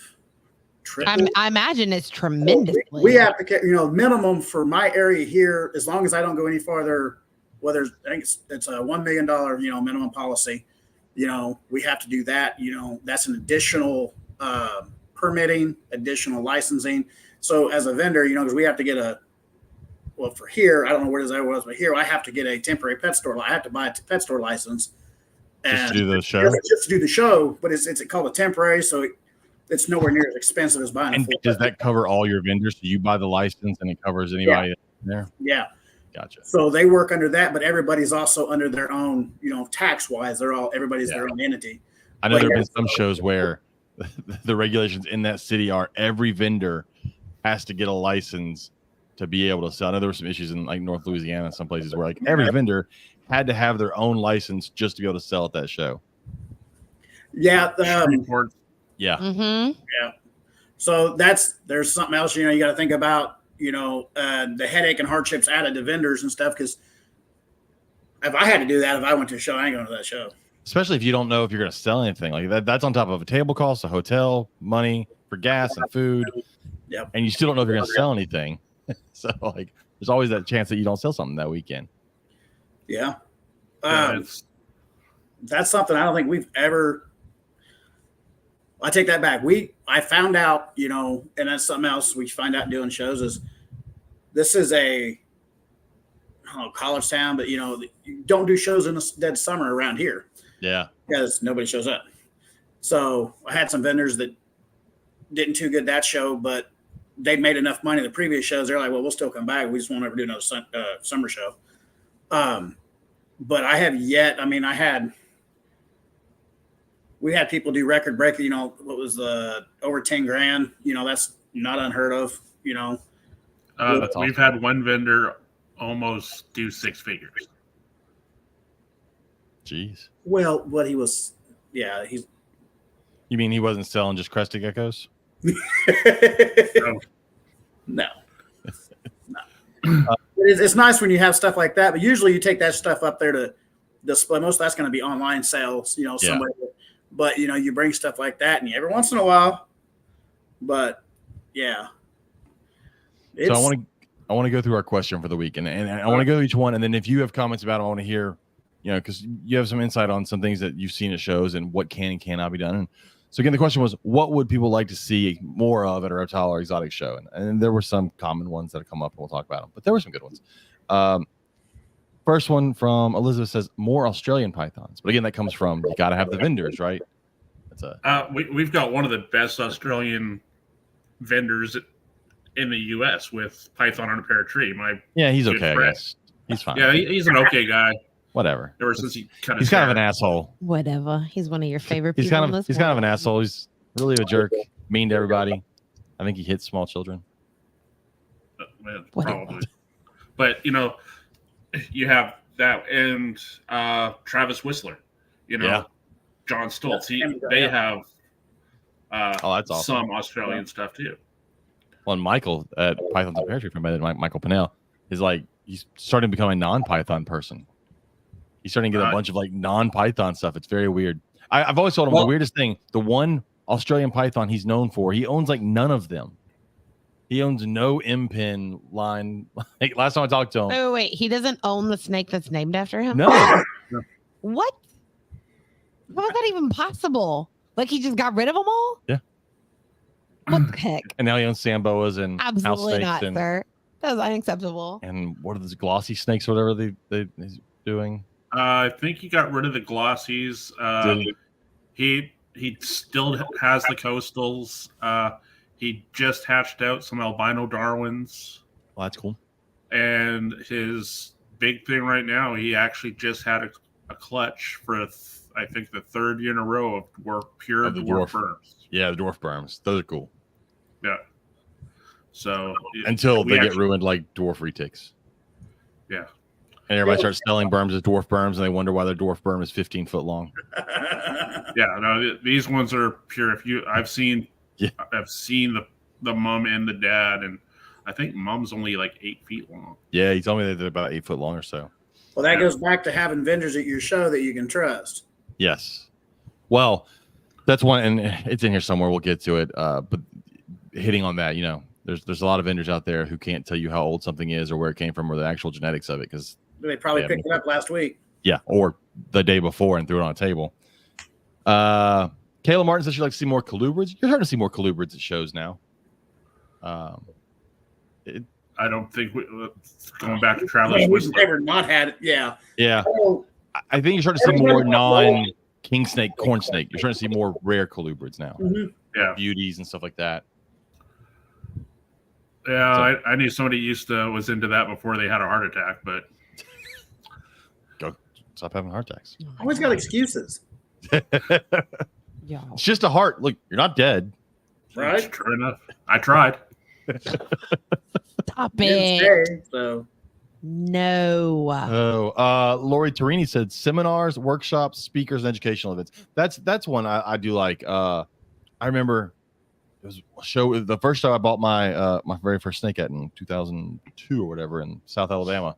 I imagine it's tremendously. We have to get, minimum for my area here, as long as I don't go any farther. Whether I think it's a $1 million, minimum policy. We have to do that. That's an additional permitting, additional licensing. So as a vendor, because we have to get for here, I don't know where that was, but here I have to get a temporary pet store. I have to buy a pet store license. Just to do the show? Just to do the show, but it's called a temporary, so it's nowhere near as expensive as buying a full. Does that cover all your vendors? So you buy the license and it covers anybody there? Yeah. Gotcha. So they work under that, but everybody's also under their own, tax-wise. Everybody's their own entity. I know there have been some shows where the regulations in that city are every vendor has to get a license to be able to sell. I know there were some issues in like North Louisiana, some places where like every vendor had to have their own license just to be able to sell at that show. Yeah. Yeah. Mm-hmm. Yeah. So there's something else, you got to think about, the headache and hardships added to vendors and stuff. Cause if I had to do that, if I went to a show, I ain't going to that show. Especially if you don't know if you're going to sell anything like that. That's on top of a table cost, a hotel, money for gas and food. Yep. And you still don't know if you're going to sell anything. So like, there's always that chance that you don't sell something that weekend. Yeah. That's something I don't think we've ever. I take that back. I found out, and that's something else we find out doing shows is this is a college town, but you don't do shows in the dead summer around here. Yeah. Because nobody shows up. So I had some vendors that didn't too good that show, but they made enough money the previous shows. They're like, well, we'll still come back. We just won't ever do another summer show. But I have yet. I mean, we had people do record breaking. What was the over 10 grand? That's not unheard of. We've awesome. Had one vendor almost do 6 figures. Jeez. Well, what he was, he's. You mean he wasn't selling just crested geckos? No. It's nice when you have stuff like that, but usually you take that stuff up there to display. Most of that's going to be online sales, somewhere. But you bring stuff like that, and every once in a while. But yeah. So I want to go through our question for the week, and I want to go each one, and then if you have comments about it, I want to hear, because you have some insight on some things that you've seen at shows and what can and cannot be done. And so again, the question was, what would people like to see more of at a reptile or exotic show? And there were some common ones that have come up, and we'll talk about them, but there were some good ones. First one from Elizabeth says more Australian pythons, but again, that comes from you got to have the vendors, right? We've got one of the best Australian vendors in the U.S. with python on a pear tree. He's okay, I guess. He's fine. Yeah, he's an okay guy. Whatever. Ever since he's kind of an asshole. Whatever. He's one of your favorite people. He's kind of an asshole. He's really a jerk, mean to everybody. I think he hits small children. Probably. But, you know, you have that and Travis Whistler, you know, Yeah. John Stoltz. They have that's awesome. Some Australian stuff too. Well, and Michael at Pythons and Parachute, Michael Pinnell, is like, he's starting to become a non-Python person. He's starting to get a bunch of like non-Python stuff. It's very weird. I've always told him the weirdest thing, the one Australian Python he's known for, he owns like none of them. He owns no M-pin line. Like, last time I talked to him. Oh, wait. He doesn't own the snake that's named after him? No. What? How is that even possible? Like, he just got rid of them all? Yeah. What the heck? And now he owns Samboas and Absolutely house snakes not, sir. That is unacceptable. And what are those glossy snakes or whatever he's doing? I think he got rid of the glossies. He still has the coastals. He just hatched out some albino Darwins. Well, that's cool. And his big thing right now, he actually just had a clutch for, I think, the third year in a row of pure dwarf berms. Yeah, the dwarf berms. Those are cool. Yeah. So until they get ruined like dwarf retics. Yeah. And everybody starts selling berms as dwarf berms, and they wonder why their dwarf berm is 15 foot long. Yeah, no, these ones are pure. I've seen the mom and the dad, and I think mom's only like 8 feet long. Yeah, he told me that they're about 8 foot long or so. Well, that goes back to having vendors at your show that you can trust. Yes. Well, that's one, and it's in here somewhere. We'll get to it. But hitting on that, you know, there's a lot of vendors out there who can't tell you how old something is or where it came from or the actual genetics of it, because they probably picked it up last week. Yeah, or the day before and threw it on a table. Kayla Martin says she'd like to see more colubrids. You're starting to see more colubrids at shows now. I don't think going back to Travis We've never not had it. Yeah. Yeah. I think you're starting to see more non-king snake, corn snake. You're starting to see more rare colubrids now. Mm-hmm. Yeah. Beauties and stuff like that. Yeah, so, I knew somebody was into that before they had a heart attack, but go stop having heart attacks. Always got excuses. Yeah. It's just a heart. Look, you're not dead. Right? True enough. I tried. Stop it. So no. Lori Torini said seminars, workshops, speakers, and educational events. That's one I do like. I remember it was a show. The first show I bought my my very first snake at in 2002 or whatever in South Alabama.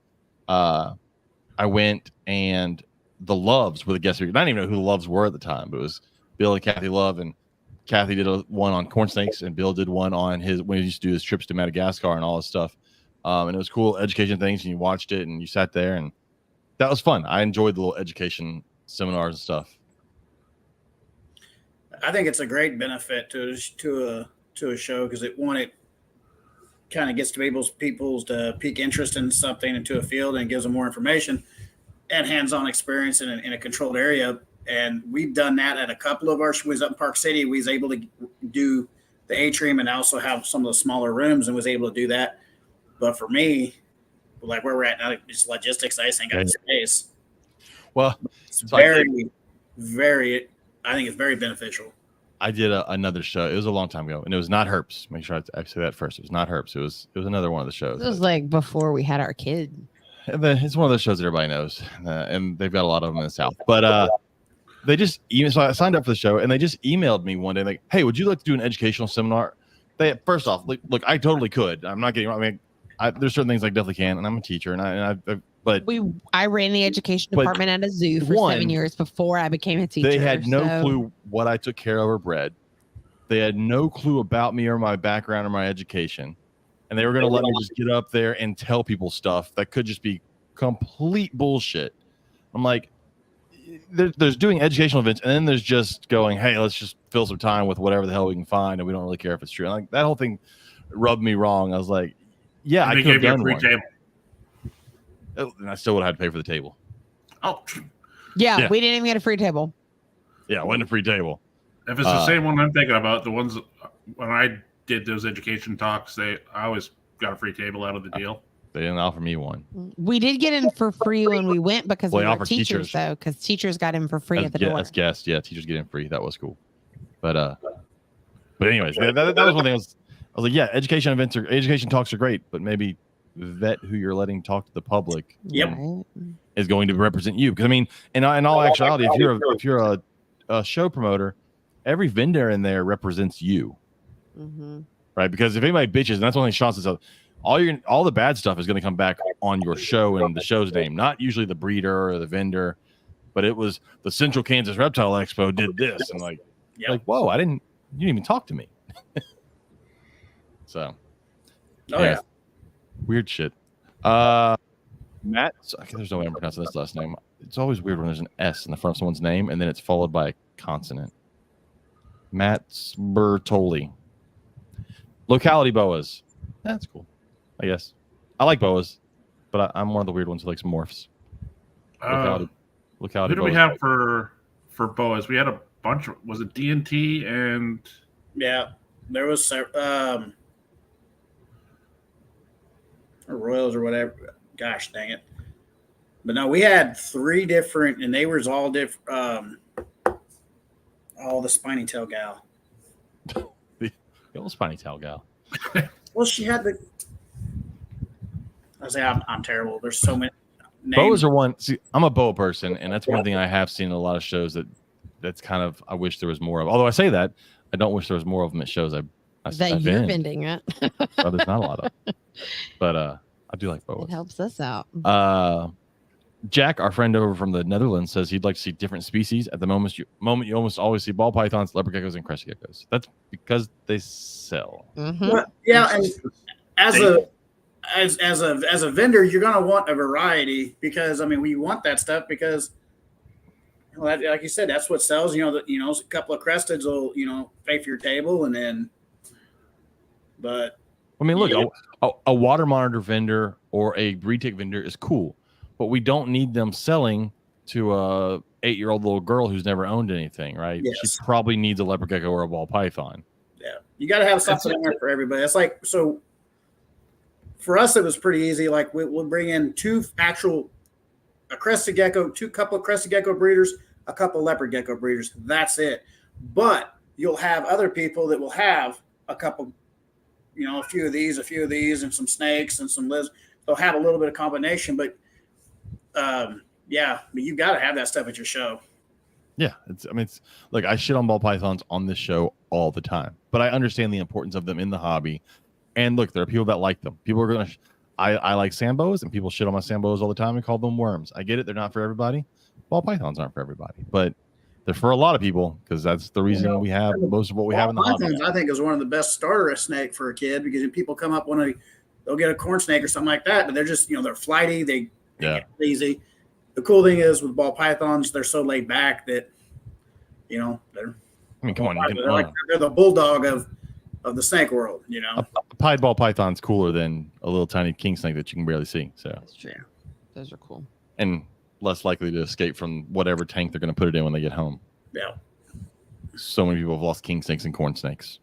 I went, and the Loves were the guest speakers. I didn't even know who the Loves were at the time, but it was Bill and Kathy Love, and Kathy did one on corn snakes, and Bill did one on when he used to do his trips to Madagascar and all this stuff. And it was cool education things, and you watched it, and you sat there, and that was fun. I enjoyed the little education seminars and stuff. I think it's a great benefit to a show, because it kind of gets to people's to peak interest in something into a field, and gives them more information and hands-on experience in a controlled area. And we've done that at a couple of our shows up in Park City. We was able to do the atrium and also have some of the smaller rooms, and was able to do that. But for me, like where we're at now, it's logistics. I just ain't got the space. Well, it's very, I think it's very beneficial. I did another show. It was a long time ago, and it was not Herps. Make sure I say that first. It was not Herps. It was another one of the shows. It was like before we had our kid. It's one of those shows that everybody knows, and they've got a lot of them in the South. But they just so I signed up for the show, and they just emailed me one day like, "Hey, would you like to do an educational seminar?" First off, look, I totally could. I'm not getting. I mean, there's certain things I definitely can, and I'm a teacher, I ran the education department at a zoo for 7 years before I became a teacher. They had no clue what I took care of or bred. They had no clue about me or my background or my education, and they were going to let me just get up there and tell people stuff that could just be complete bullshit. I'm like, there's doing educational events, and then there's just going, hey, let's just fill some time with whatever the hell we can find, and we don't really care if it's true. And like that whole thing rubbed me wrong. I was like, yeah, I could have done one. Table. And I still would have had to pay for the table. Oh, yeah, we didn't even get a free table. Yeah, it wasn't a free table. If it's the same one I'm thinking about, the ones when I did those education talks, I always got a free table out of the deal. They didn't offer me one. We did get in for free when we went because we were teachers, though, because teachers got in for free at the door. As guests, yeah, teachers get in free. That was cool. But anyways, that was one thing. was like, yeah, education talks are great, but maybe vet who you're letting talk to the public Yep. is going to represent you. Because I mean, in all actuality, if you're a show promoter, every vendor in there represents you, right? Because if anybody bitches, and that's one thing Sean says, all the bad stuff is going to come back on your show and the show's name, not usually the breeder or the vendor, but it was the Central Kansas Reptile Expo did this, and like, whoa, you didn't even talk to me. So, weird shit. Matt, there's no way I'm pronouncing this last name. It's always weird when there's an S in the front of someone's name and then it's followed by a consonant. Matt Bertoli. Locality boas. That's cool, I guess. I like boas, but I'm one of the weird ones who likes morphs. Locality who do we have for boas? We had a bunch. Was it D&T and? Yeah, there was Royals or whatever. Gosh dang it! But no, we had 3 different, and they was all different. All the spiny tail gal. The old spiny tail gal. Well, she had the. I say I'm terrible. There's so many. Boas are one. See, I'm a boa person, and that's one thing I have seen in a lot of shows that's kind of I wish there was more of. Although I say that, I don't wish there was more of them at shows. I've you're vending it. There's not a lot of them. But I do like boas. It helps us out. Jack, our friend over from the Netherlands, says he'd like to see different species. At the moment, you almost always see ball pythons, leopard geckos, and crested geckos. That's because they sell. Well, yeah, and as a vendor, you're gonna want a variety because I mean we want that stuff because, like you said, that's what sells. A couple of cresteds will pay for your table, and then. But I mean, look, a water monitor vendor or a retake vendor is cool, but we don't need them selling to a 8-year-old little girl who's never owned anything, right? Yes. She probably needs a leopard gecko or a ball python. Yeah, you got to have something in there for everybody. It's like so. For us, it was pretty easy. Like we'll bring in a crested gecko, couple of crested gecko breeders, a couple of leopard gecko breeders. That's it. But you'll have other people that will have a couple. A few of these, and some snakes and some lizards. They'll have a little bit of combination, but but you got to have that stuff at your show. Yeah, it's like I shit on ball pythons on this show all the time, but I understand the importance of them in the hobby. And look, there are people that like them. People are gonna. I like sandboas, and people shit on my sandboas all the time and call them worms. I get it; they're not for everybody. Ball pythons aren't for everybody, but they're for a lot of people because that's the reason we have most of what we have in the hobby. I think is one of the best starter snake for a kid because if people come up they'll get a corn snake or something like that, but they're just they're flighty, they get easy. The cool thing is with ball pythons, they're so laid back that they're. I mean, come on, they're the bulldog of the snake world. A pied ball python's cooler than a little tiny king snake that you can barely see. So that's true. Those are cool. And less likely to escape from whatever tank they're going to put it in when they get home. Yeah. So many people have lost king snakes and corn snakes.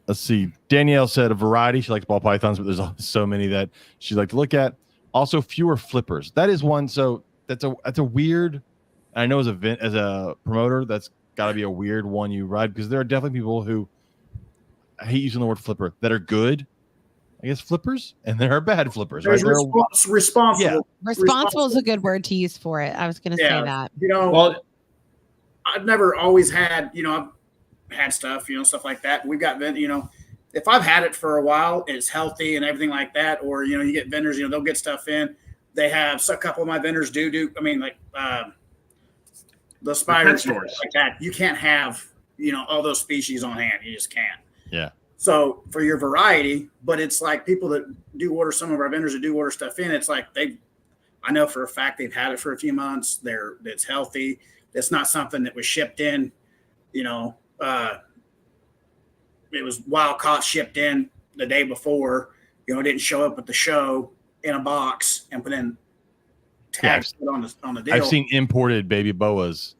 Let's see. Danielle said a variety. She likes ball pythons, but there's so many that she'd like to look at. Also, fewer flippers. That is one. So that's a weird. I know as a promoter, that's got to be a weird one you ride because there are definitely people who I hate using the word flipper that are good. I guess flippers, and there are bad flippers. Right? Responsible. Yeah. Responsible is a good word to use for it. I was going to say that. I've never always had, I've had stuff, stuff like that. We've got, if I've had it for a while, it's healthy and everything like that. Or, you get vendors, they'll get stuff in. They have a couple of my vendors do. I mean, like the spiders like that. You can't have, all those species on hand. You just can't. Yeah. So for your variety, but it's like people that do order, some of our vendors that do order stuff in, it's like I know for a fact they've had it for a few months. It's healthy. It's not something that was shipped in, it was wild caught, shipped in the day before, didn't show up at the show in a box and put in tags on the deal. I've seen imported baby boas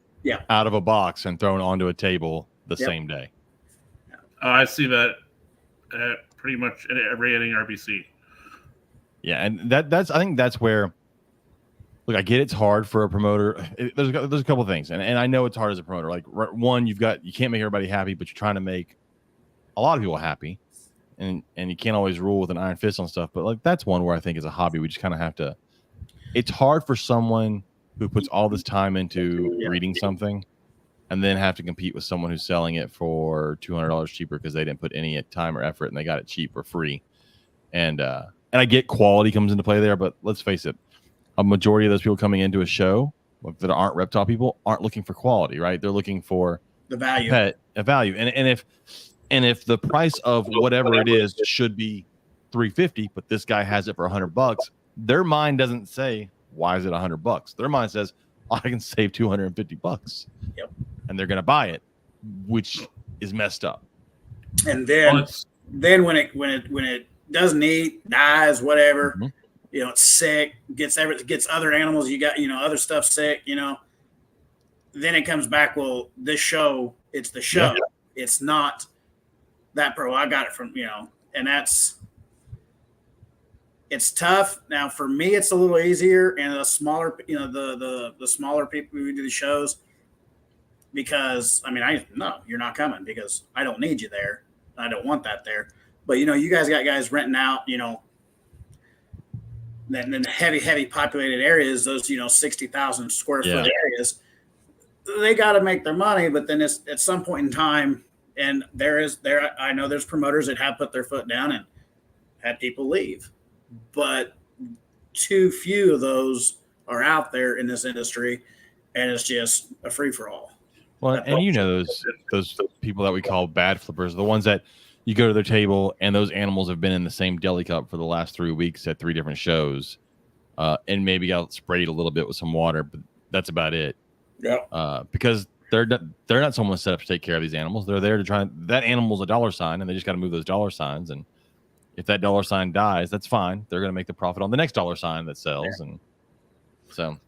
out of a box and thrown onto a table the same day. I see that pretty much at every NRBC. Yeah, and that's I think that's where. Look, I get it's hard for a promoter. There's a couple of things, and I know it's hard as a promoter. Like one, you can't make everybody happy, but you're trying to make a lot of people happy, and you can't always rule with an iron fist on stuff. But like that's one where I think as a hobby, we just kind of have to. It's hard for someone who puts all this time into breeding something, and then have to compete with someone who's selling it for $200 cheaper because they didn't put any time or effort and they got it cheap or free. And I get quality comes into play there, but let's face it, a majority of those people coming into a show that aren't reptile people aren't looking for quality, right? They're looking for The value. a value. And if the price of whatever it is should be $350, but this guy has it for $100, their mind doesn't say, why is it $100? Their mind says, I can save $250. Yep. And they're going to buy it, which is messed up. And then when it doesn't eat, dies, whatever, it's sick, gets other animals, you got, other stuff sick, then it comes back. Well, this show, it's the show. Yeah. It's not that pro. I got it from, and it's tough. Now for me, it's a little easier, and the smaller, the smaller people who do the shows, because no, you're not coming because I don't need you there. I don't want that there. But you guys got guys renting out, then in the heavy populated areas, those 60,000 square foot areas, they got to make their money. But then it's at some point in time, and I know there's promoters that have put their foot down and had people leave, but too few of those are out there in this industry, and it's just a free for all. Well, and those people that we call bad flippers, the ones that you go to their table and those animals have been in the same deli cup for the last 3 weeks at 3 different shows, and maybe got sprayed a little bit with some water, but that's about it. Yeah. Because they're not someone set up to take care of these animals. They're there to try. That animal's a dollar sign, and they just got to move those dollar signs. And if that dollar sign dies, that's fine. They're going to make the profit on the next dollar sign that sells. And so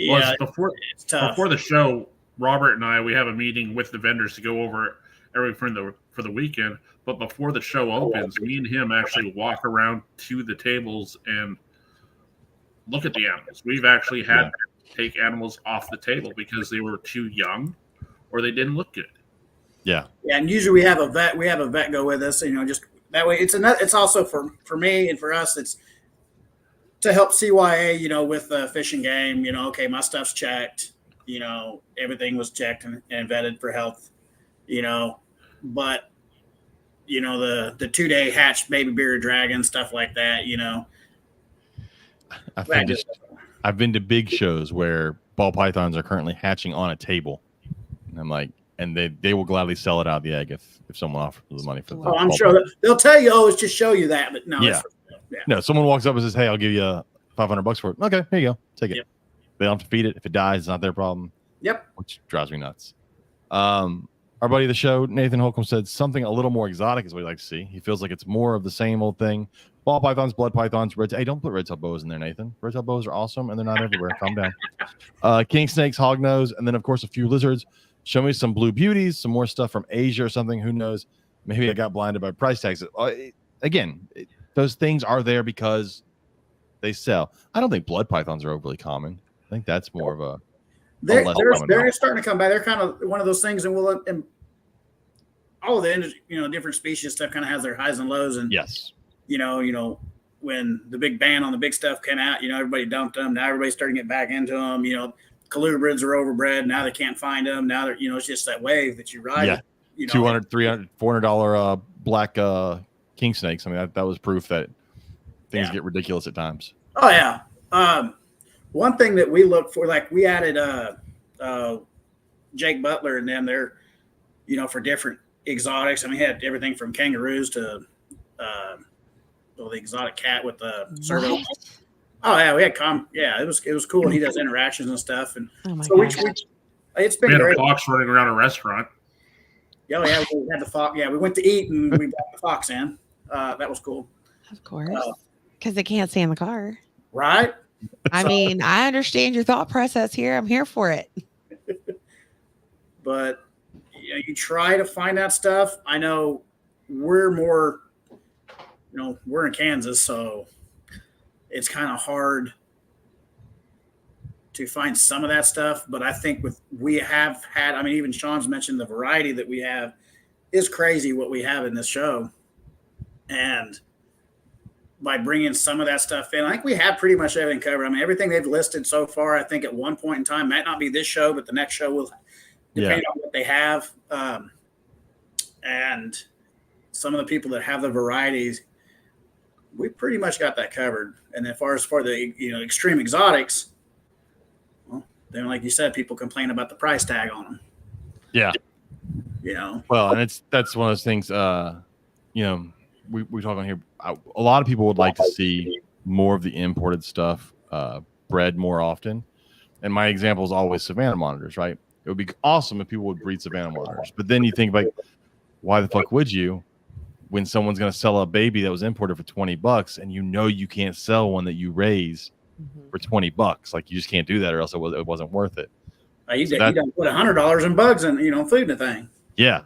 Well, before the show, Robert and I, we have a meeting with the vendors to go over everything for the weekend. But before the show opens, me and him actually walk around to the tables and look at the animals. We've actually had to take animals off the table because they were too young or they didn't look good. Yeah. Yeah, and usually we have a vet go with us, just that way. It's also for me and for us, it's to help CYA, with Fish and Game, okay, my stuff's checked, everything was checked and vetted for health, but the 2-day hatched baby bearded dragon, stuff like that, I've been to big shows where ball pythons are currently hatching on a table, and I'm like, and they will gladly sell it out of the egg if someone offers the money for. Oh, I'm sure they'll tell you, it's just show you that, but no. Yeah. No, someone walks up and says, "Hey, I'll give you $500 for it." Okay, here you go, take it. Yep. They don't have to feed it. If it dies, it's not their problem. Yep. Which drives me nuts. Our buddy of the show, Nathan Holcomb, said something a little more exotic is what he likes to see. He feels like it's more of the same old thing. Ball pythons, blood pythons, hey, don't put red-tailed boas in there, Nathan. Red-tailed boas are awesome, and they're not everywhere. Calm down. King snakes, hognose, and then, of course, a few lizards. Show me some blue beauties, some more stuff from Asia or something. Who knows? Maybe I got blinded by price tags. Again, those things are there because they sell. I don't think blood pythons are overly common. I think that's more of a they're starting to come back. They're kind of one of those things, and all of the industry, different species stuff kind of has their highs and lows. And yes, when the big ban on the big stuff came out, everybody dumped them. Now everybody's starting to get back into them. Colubrids are overbred. Now they can't find them. Now they're, it's just that wave that you ride. Yeah, $200, $300, $400 black king snakes. I mean, that was proof that things get ridiculous at times. Oh yeah. One thing that we look for, like we added Jake Butler and them there, for different exotics. I mean, we had everything from kangaroos to the exotic cat with the servo. Oh yeah, we had it was cool. He does interactions and stuff, and so it's been great. A fox running around a restaurant. Yeah, we had the fox. Yeah, we went to eat and we brought the fox in. That was cool. Of course, because they can't stay in the car, right? I mean, I understand your thought process here. I'm here for it. But you try to find that stuff. I know we're more, we're in Kansas, so it's kind of hard to find some of that stuff. But I think we have had, even Sean's mentioned the variety that we have it's crazy what we have in this show. And by bringing some of that stuff in, I think we have pretty much everything covered. I mean, everything they've listed so far, I think at one point in time, might not be this show, but the next show will, depending on what they have. And some of the people that have the varieties, we pretty much got that covered. And as far as for the extreme exotics, well, then like you said, people complain about the price tag on them. Yeah. Well, and that's one of those things. We talk on here. A lot of people would like to see more of the imported stuff bred more often. And my example is always Savannah monitors, right? It would be awesome if people would breed Savannah monitors. But then you think like, why the fuck would you, when someone's going to sell a baby that was imported for $20 and you can't sell one that you raise for $20? Like, you just can't do that, or else it wasn't worth it. You don't put $100 in bugs and food in the thing. Yeah.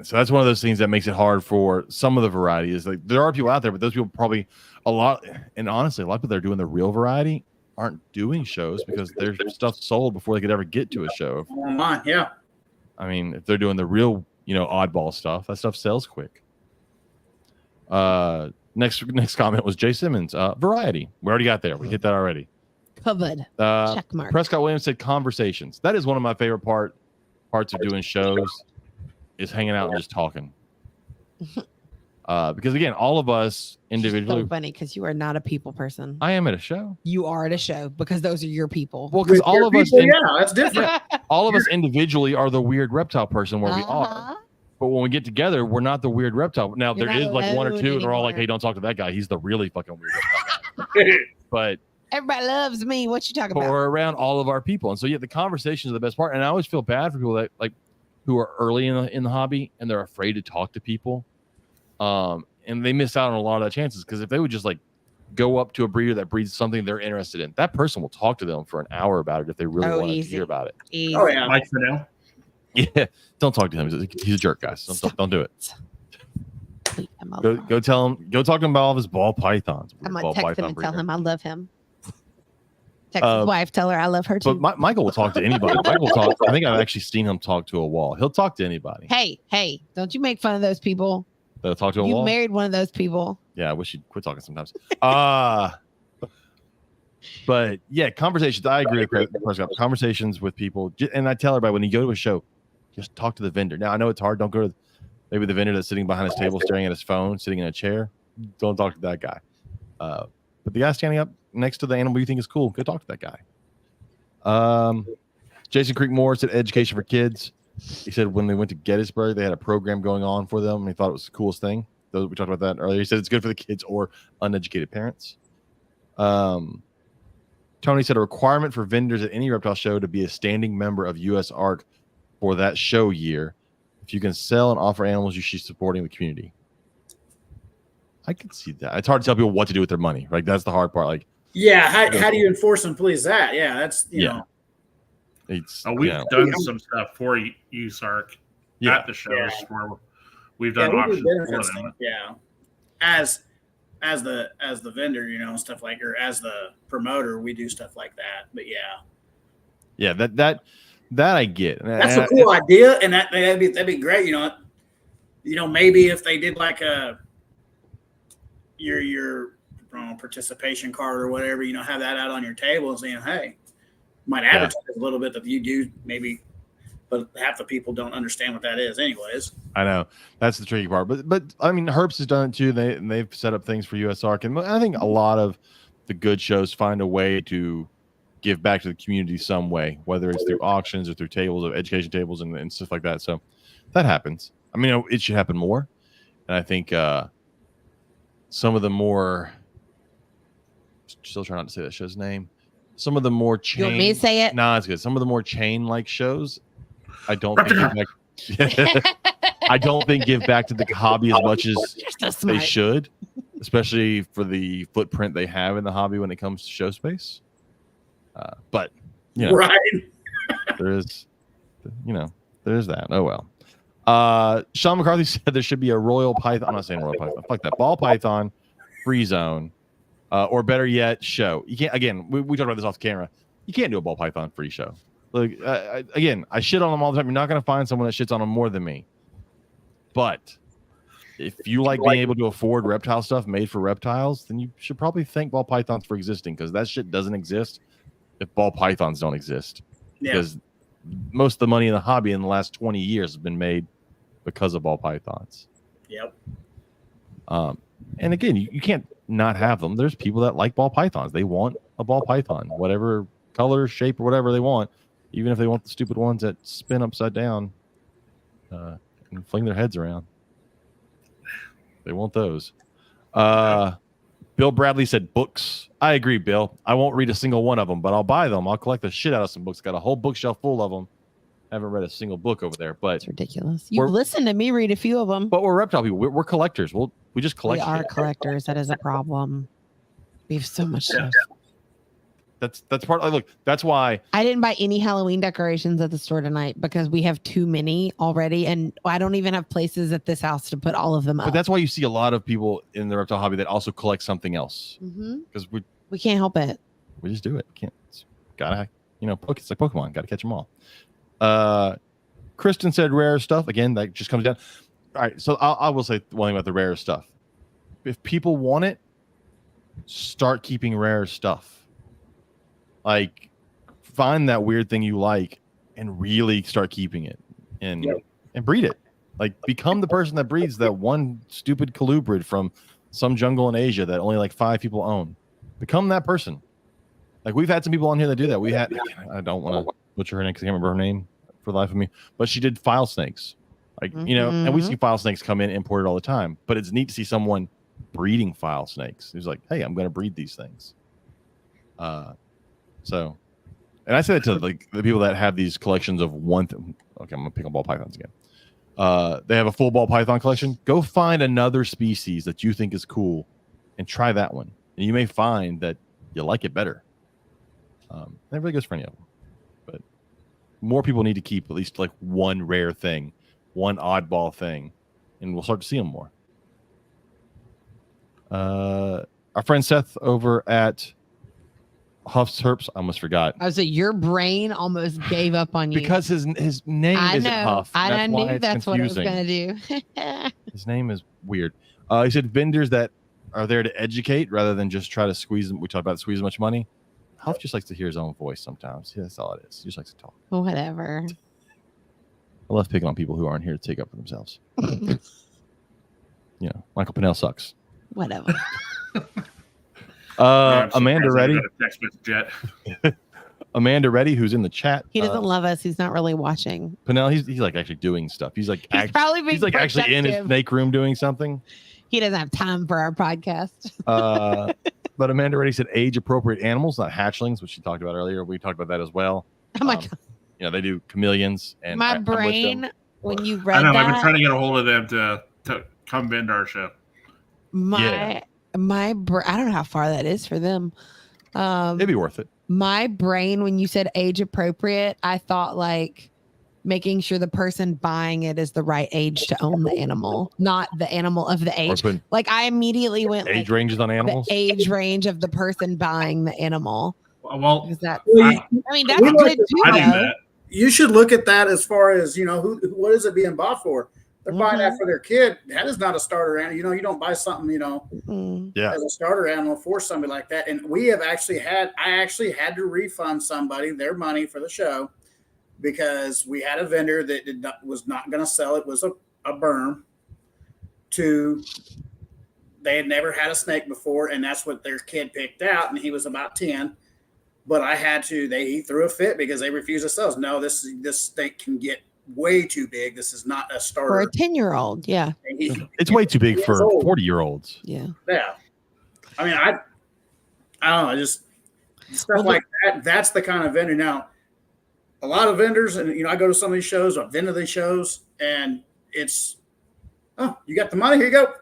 So that's one of those things that makes it hard for some of the varieties. Like, there are people out there, but those people probably honestly, a lot of people that are doing the real variety aren't doing shows because their stuff sold before they could ever get to a show. Online, yeah. I mean, if they're doing the real, oddball stuff, that stuff sells quick. Next comment was Jay Simmons. Variety. We already got there. We hit that already. Covered. Check mark. Prescott Williams said conversations. That is one of my favorite parts of doing shows, is hanging out and just talking. Because again, all of us individually. So funny because you are not a people person. I am at a show. You are at a show because those are your people. Well, because all of us, that's different. All of us individually are the weird reptile person where we are. But when we get together, we're not the weird reptile. Now, there is like one or two, and they're all like, "Hey, don't talk to that guy. He's the really fucking weird reptile guy." But everybody loves me. What you talking about? We're around all of our people, and so the conversations are the best part. And I always feel bad for people that who are early in the hobby and they're afraid to talk to people, and they miss out on a lot of the chances. Because if they would just go up to a breeder that breeds something they're interested in, that person will talk to them for an hour about it if they really want to hear about it. Easy. Oh yeah, Mike Fennell. Yeah, don't talk to him. He's a jerk, guys. Don't do it. Go tell him. Go talk to him about all of his ball pythons. I'm gonna text him and tell him I love him. Text his wife, tell her I love her too. But Michael will talk to anybody. Michael will talk. I think I've actually seen him talk to a wall. He'll talk to anybody. Hey! Don't you make fun of those people? They'll talk to a you wall. You married one of those people. Yeah, I wish you'd quit talking sometimes. But yeah, conversations. I agree with conversations with people, and I tell everybody when you go to a show, just talk to the vendor. Now I know it's hard. Don't go to maybe the vendor that's sitting behind his table, staring at his phone, sitting in a chair. Don't talk to that guy. But the guy standing up next to the animal you think is cool, go talk to that guy. Jason Creekmore said education for kids. He said when they went to Gettysburg, they had a program going on for them, and he thought it was the coolest thing. We talked about that earlier. He said it's good for the kids or uneducated parents. Tony said a requirement for vendors at any reptile show to be a standing member of US ARC for that show year. If you can sell and offer animals, you should be supporting the community. I can see that. It's hard to tell people what to do with their money. Right? That's the hard part. How do you enforce and police that? Yeah, that's you know. We've done some stuff for USARC at the shows where we've done auctions for them. Yeah, as the vendor, stuff or as the promoter, we do stuff like that. But that I get. That's a cool idea, and that'd be great. Maybe if they did your participation card or whatever, have that out on your table and saying, hey, might advertise a little bit that you do maybe, but half the people don't understand what that is anyways. I know that's the tricky part, but I mean, Herps has done it too. They've set up things for USARC, and I think a lot of the good shows find a way to give back to the community some way, whether it's through auctions or through tables of education tables and stuff like that. So that happens. I mean, it should happen more. And I think some of the more, still trying not to say that show's name, some of the more chain. You want me to say it? Nah, it's good. Some of the more chain-like shows, I don't think give back to the hobby as much as they should, especially for the footprint they have in the hobby when it comes to show space. But right, there's that. Oh well. Sean McCarthy said there should be a royal python. I'm not saying royal python. Fuck that. Ball python, free zone, or better yet, show. You can't. Again, we talked about this off camera. You can't do a ball python free show. Look, again, I shit on them all the time. You're not going to find someone that shits on them more than me. But if you like being able to afford reptile stuff made for reptiles, then you should probably thank ball pythons for existing, because that shit doesn't exist if ball pythons don't exist. Yeah. Because most of the money in the hobby in the last 20 years has been made because of ball pythons. Yep. And again, you can't not have them. There's people that like ball pythons. They want a ball python, whatever color, shape, or whatever they want, even if they want the stupid ones that spin upside down and fling their heads around. They want those. Bill Bradley said books. I agree, Bill. I won't read a single one of them, but I'll buy them. I'll collect the shit out of some books. Got a whole bookshelf full of them. Haven't read a single book over there, but it's ridiculous. You've listened to me read a few of them. But we're reptile people. We're collectors. We just collect. We are collectors. That is a problem. We have so much stuff. That's part. Look, that's why I didn't buy any Halloween decorations at the store tonight, because we have too many already, and I don't even have places at this house to put all of them up. But that's why you see a lot of people in the reptile hobby that also collect something else, because we can't help it. We just do it. Can't. Gotta, it's like Pokemon. Gotta catch them all. Kristen said rare stuff. Again, that just comes down. All right, so I will say one thing about the rare stuff. If people want it, start keeping rare stuff. Like, find that weird thing you like and really start keeping it and breed it. Like, become the person that breeds that one stupid colubrid from some jungle in Asia that only like 5 people own. Become that person. Like, we've had some people on here that do that. We had, I don't want to butcher her name because I can't remember her name for the life of me, but she did file snakes. Like, and we see file snakes come in imported all the time, but it's neat to see someone breeding file snakes. Who's like, hey, I'm going to breed these things. So, and I say that to like the people that have these collections of one thing. Okay, I'm going to pick on ball pythons again. They have a full ball python collection. Go find another species that you think is cool and try that one. And you may find that you like it better. That really goes for any of them. But more people need to keep at least like one rare thing, one oddball thing, and we'll start to see them more. Our friend Seth over at Huff's Herps, I almost forgot. I was like, your brain almost gave up on you. Because his name isn't Huff. I knew that's what I was going to do. His name is weird. He said vendors that are there to educate rather than just try to squeeze them. We talked about squeeze as much money. Huff just likes to hear his own voice sometimes. Yeah, that's all it is. He just likes to talk. Whatever. I love picking on people who aren't here to take up for themselves. Michael Pinnell sucks. Whatever. Amanda Reddy. Amanda Reddy, who's in the chat. He doesn't love us. He's not really watching. Pinnell, he's like actually doing stuff. He's like he's like actually in his snake room doing something. He doesn't have time for our podcast. But Amanda Reddy said age appropriate animals, not hatchlings, which she talked about earlier. We talked about that as well. Oh my god. They do chameleons, and my brain when you read that. I've been trying to get a hold of them to come vend our show. I don't know how far that is for them. It'd be worth it. My brain, when you said age appropriate, I thought like making sure the person buying it is the right age to own the animal, not the animal of the age. Like I immediately went age ranges on animals. The age range of the person buying the animal. Well, that's good too. You should look at that as far as what is it being bought for? They're buying that for their kid. That is not a starter animal. You don't buy something, as a starter animal for somebody like that. And I actually had to refund somebody their money for the show because we had a vendor that was not going to sell it. Was a berm they had never had a snake before. And that's what their kid picked out. And he was about 10, but I had to, he threw a fit because they refused to sell. No, this snake can get way too big. This is not a starter for a 10-year-old. Yeah, it's way too big for 40-year-olds. Yeah. I mean, I don't know, just stuff like that. That's the kind of vendor. Now, a lot of vendors, and I go to some of these shows, I've been to these shows, and it's, you got the money, here you go.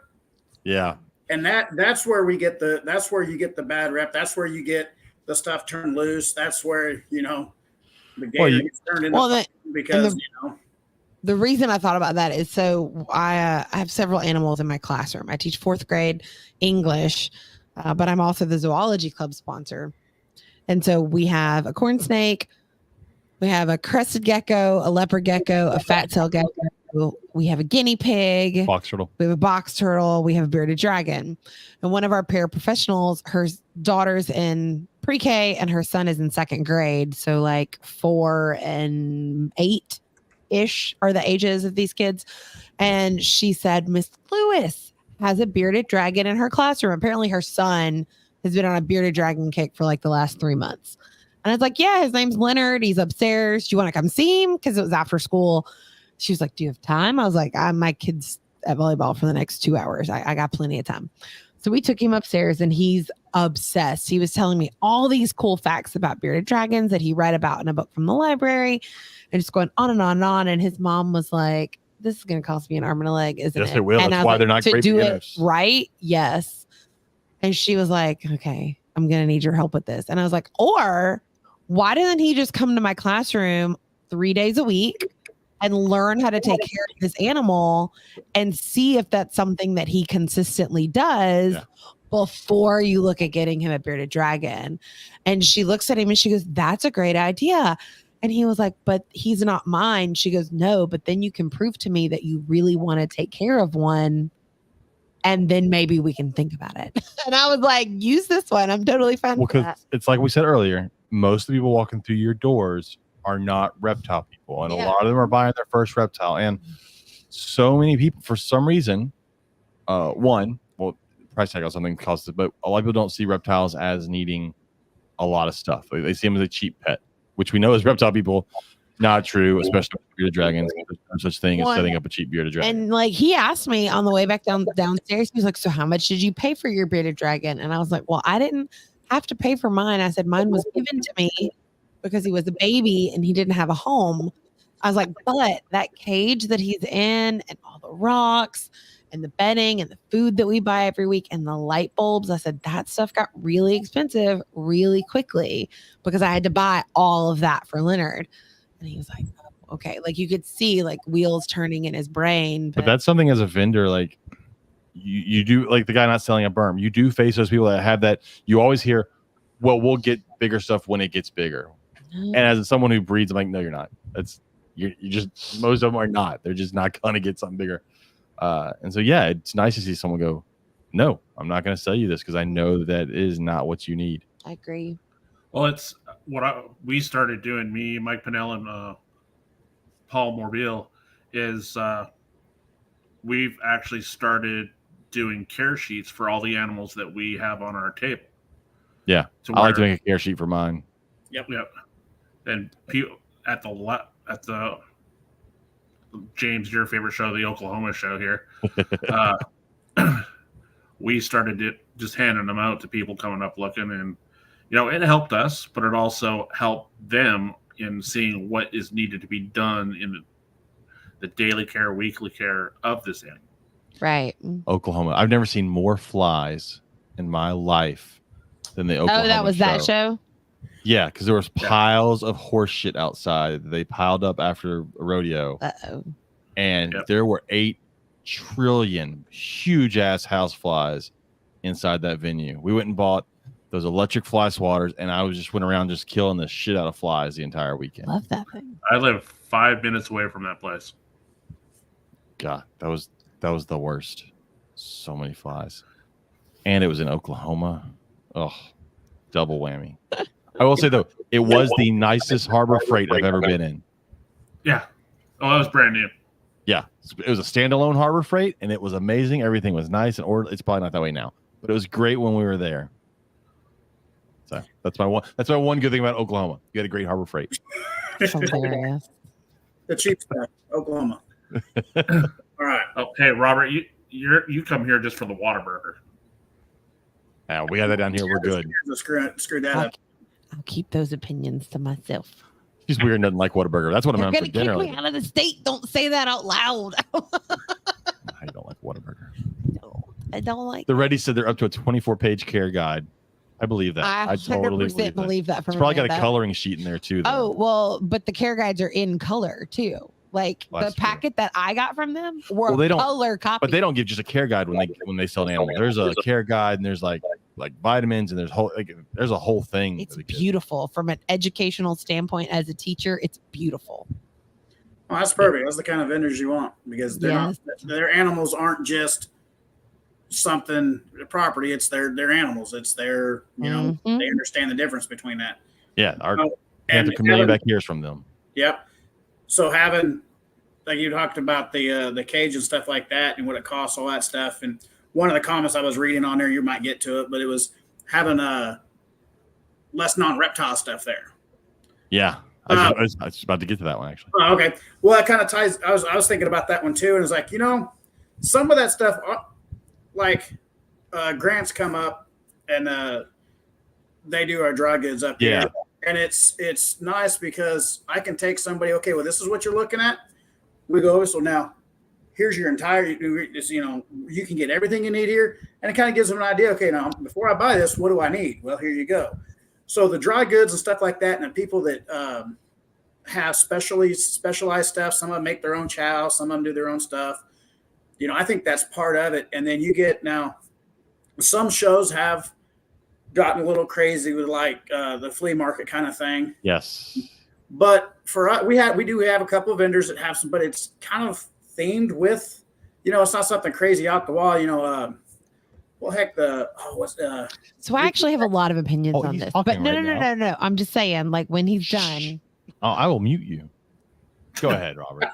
Yeah. And that's where you get the bad rep. That's where you get the stuff turned loose. That's where the game gets turned into because the reason I thought about that is so I have several animals in my classroom. I teach 4th grade English, but I'm also the zoology club sponsor. And so we have a corn snake, We have a crested gecko, a leopard gecko, a fat-tailed gecko. We have a guinea pig. Box turtle. We have a box turtle. We have a bearded dragon. And one of our paraprofessionals, her daughter's in pre-K and her son is in second grade. So like 4 and 8-ish are the ages of these kids. And she said, Miss Lewis has a bearded dragon in her classroom. Apparently her son has been on a bearded dragon kick for like the last 3 months. And I was like, yeah, his name's Leonard. He's upstairs. Do you want to come see him? Because it was after school. She was like, do you have time? I was like, my kid's at volleyball for the next 2 hours. I got plenty of time. So we took him upstairs and he's obsessed. He was telling me all these cool facts about bearded dragons that he read about in a book from the library and just going on and on and on. And his mom was like, this is going to cost me an arm and a leg, isn't it? Yes, it will. And That's why they're not to great do beginners. it right. Yes. And she was like, okay, I'm going to need your help with this. And I was like, or why doesn't he just come to my classroom 3 days a week and learn how to take care of this animal and see if that's something that he consistently does before you look at getting him a bearded dragon? And she looks at him and she goes, that's a great idea. And he was like, but he's not mine. She goes, no, but then you can prove to me that you really want to take care of one. And then maybe we can think about it. And I was like, use this one. I'm totally fine with that. Because it's like we said earlier, most of the people walking through your doors are not reptile people. And a lot of them are buying their first reptile. And so many people, for some reason, price tag or something costs it, but a lot of people don't see reptiles as needing a lot of stuff. They see them as a cheap pet, which we know as reptile people, not true, especially with bearded dragons. There's no such thing as setting up a cheap bearded dragon. And like he asked me on the way back downstairs, he was like, so how much did you pay for your bearded dragon? And I was like, well, I didn't have to pay for mine. I said, mine was given to me because he was a baby and he didn't have a home. I was like, but that cage that he's in and all the rocks and the bedding and the food that we buy every week and the light bulbs, I said, that stuff got really expensive really quickly because I had to buy all of that for Leonard. And he was like, oh, okay. Like you could see like wheels turning in his brain. But that's something as a vendor, like you do, like the guy not selling a berm, you do face those people that have that. You always hear, well, we'll get bigger stuff when it gets bigger. And as someone who breeds, I'm like, no, you're not. That's you just, most of them are not. They're just not going to get something bigger. And so, yeah, it's nice to see someone go, no, I'm not going to sell you this because I know that is not what you need. I agree. Well, it's what we started doing, me, Mike Pinnell, and Paul Morbiel, is we've actually started doing care sheets for all the animals that we have on our table. Yeah, I like to make a care sheet for mine. Yep. And at the James, your favorite show, the Oklahoma show here, we started just handing them out to people coming up looking, and it helped us, but it also helped them in seeing what is needed to be done in the daily care, weekly care of this animal. Right. Oklahoma. I've never seen more flies in my life than the Oklahoma. Oh, that was that show? Yeah, because there was piles of horse shit outside. They piled up after a rodeo. Uh-oh. And there were 8 trillion huge ass house flies inside that venue. We went and bought those electric fly swatters, and I just went around just killing the shit out of flies the entire weekend. Love that thing. I live 5 minutes away from that place. God, that was the worst. So many flies. And it was in Oklahoma. Oh, double whammy. I will say, though, it was the nicest Harbor Freight I've ever been in. Yeah. Oh, that was brand new. Yeah. It was a standalone Harbor Freight, and it was amazing. Everything was nice and orderly. It's probably not that way now, but it was great when we were there. So that's my one good thing about Oklahoma. You had a great Harbor Freight. Hilarious. The cheap stuff, Oklahoma. All right. Oh, hey, Robert, you come here just for the Whataburger. Yeah, we have that down here. We're good. Screw that up. I'll keep those opinions to myself. She's weird, doesn't like Whataburger. That's what I'm You're having gonna for kick dinner. me out of the state. Don't say that out loud. I don't like Whataburger. No, I don't like. The Ready said they're up to a 24-page care guide. I believe that. I totally 100% believe that. It's probably got a coloring sheet in there too. Though. Oh well, but the care guides are in color too. Like Well, the packet that I got from them were they don't, color copies. but they don't give just a care guide when they sell an animal. There's a care guide and there's like like vitamins, and there's a whole thing. It's beautiful from an educational standpoint. As a teacher, it's beautiful. Well, that's perfect. That's the kind of vendors you want, because they're not, their animals aren't just something property. It's their animals. It's their, they understand the difference between that. Yeah. Our Panther community back here is from them. Yep. So having, like you talked about the cage and stuff like that and what it costs, all that stuff. And one of the comments I was reading on there, you might get to it, but it was having less non-reptile stuff there. Yeah. I was about to get to that one, actually. Oh, okay. Well, that kind of ties. I was thinking about that one too, and it's like, some of that stuff, like grants come up and they do our dry goods up here, and it's nice because I can take somebody. Okay, well, this is what you're looking at. We go, so now here's your entire. You can get everything you need here, and it kind of gives them an idea. Okay, now before I buy this, what do I need? Well, here you go. So the dry goods and stuff like that, and the people that have specialized stuff, some of them make their own chow, some of them do their own stuff. I think that's part of it. And then you get now, some shows have gotten a little crazy with like the flea market kind of thing. Yes. But for us, we do have a couple of vendors that have some, but it's kind of themed with, it's not something crazy out the wall. Well, heck, so I actually have a lot of opinions on this, but no. I'm just saying, like when he's done. Oh, I will mute you. Go ahead, Robert.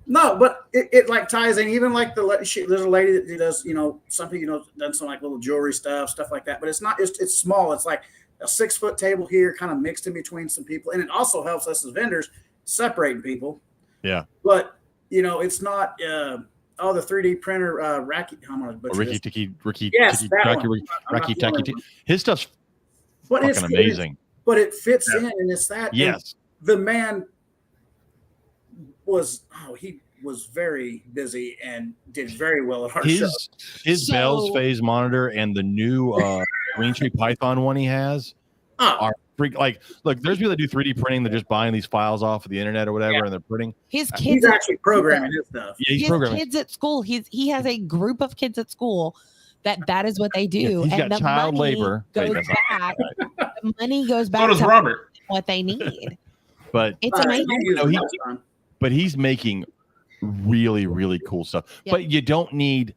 No, but it like ties in. Even like there's a lady that does, something, done some like little jewelry stuff like that. But it's not. It's small. It's like a 6-foot table here, kind of mixed in between some people, and it also helps us as vendors separating people. Yeah. But it's not. The 3D printer, Ricky Taki. His stuff's fucking amazing. But it fits in, and it's that. Yes. The man was very busy and did very well at our show. His Bell's phase monitor and the new Green Tree Python one he has are freak. Like, look, there's people that do 3D printing. They're just buying these files off of the internet or whatever, and they're printing. He's actually programming his stuff. Yeah, he's programming. Kids at school. He has a group of kids at school that is what they do. He's got child labor. Goes back. The money goes back to Robert. What they need. But it's amazing. But he's making really, really cool stuff. Yep. But you don't need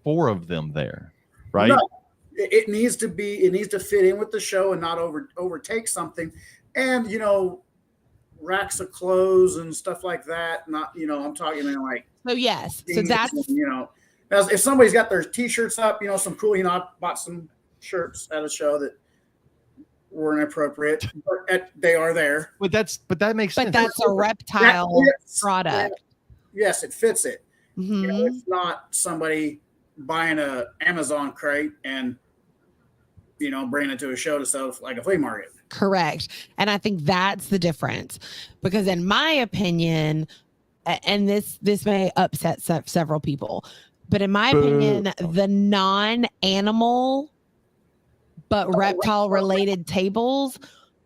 4 of them there, right? No. It needs to fit in with the show and not overtake something. And racks of clothes and stuff like that. Not I'm talking like. So yes, so that's if somebody's got their t-shirts up, some cool. I bought some shirts at a show that weren't appropriate, but they are there. But that makes sense. But that's a reptile product. Yes, it fits it. Mm-hmm. It's not somebody buying a Amazon crate and bringing it to a show to sell like a flea market. Correct. And I think that's the difference, because in my opinion, and this may upset several people, but in my opinion, the non-animal but reptile related tables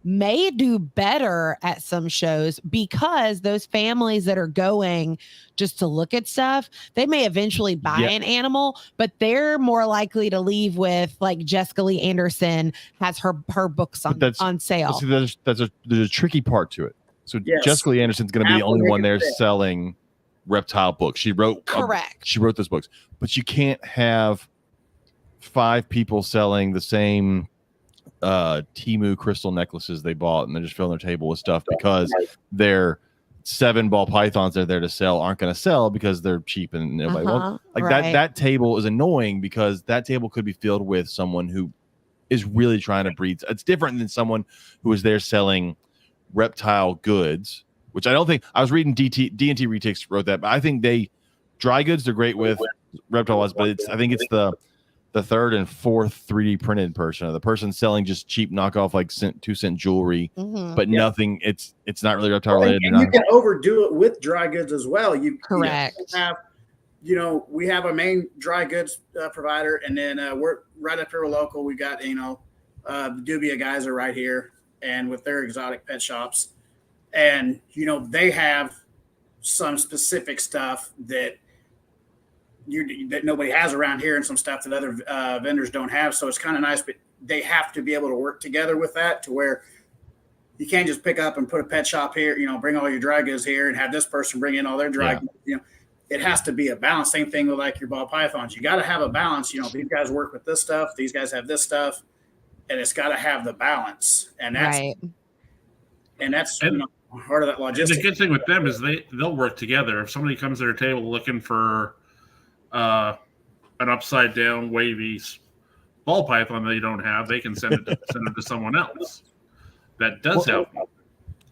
may do better at some shows, because those families that are going just to look at stuff, they may eventually buy an animal, but they're more likely to leave with, like, Jessica Lee Anderson has her books on sale. See, there's a tricky part to it. So Jessica Lee Anderson's going to be the only one there selling reptile books. She wrote she wrote those books, but you can't have 5 people selling the same Temu crystal necklaces they bought, and they're just filling their table with stuff because their 7 ball pythons they're there to sell aren't going to sell because they're cheap and nobody wants. Like that table is annoying, because that table could be filled with someone who is really trying to breed. It's different than someone who is there selling reptile goods, which I don't think. I was reading D&T Retics wrote that, but I think dry goods they're great with reptile wise, but I think it's the 3rd and 4th 3D printed person, or the person selling just cheap knockoff like 2-cent jewelry, but nothing. It's not really reptile related. And you can overdo it with dry goods as well. Correct. We have a main dry goods provider, and then we're right up here local. We got the Dubia guys are right here, and with their exotic pet shops, and they have some specific stuff that that nobody has around here, and some stuff that other vendors don't have. So it's kind of nice, but they have to be able to work together with that to where you can't just pick up and put a pet shop here, bring all your dry goods here and have this person bring in all their dry goods. It has to be a balance. Same thing with like your ball pythons. You got to have a balance. These guys work with this stuff. These guys have this stuff, and it's got to have the balance. And that's Right. And that's part of that logistics. The good thing with them is they'll work together. If somebody comes to their table looking for an upside down wavy ball python they don't have, they can send it to someone else that does have.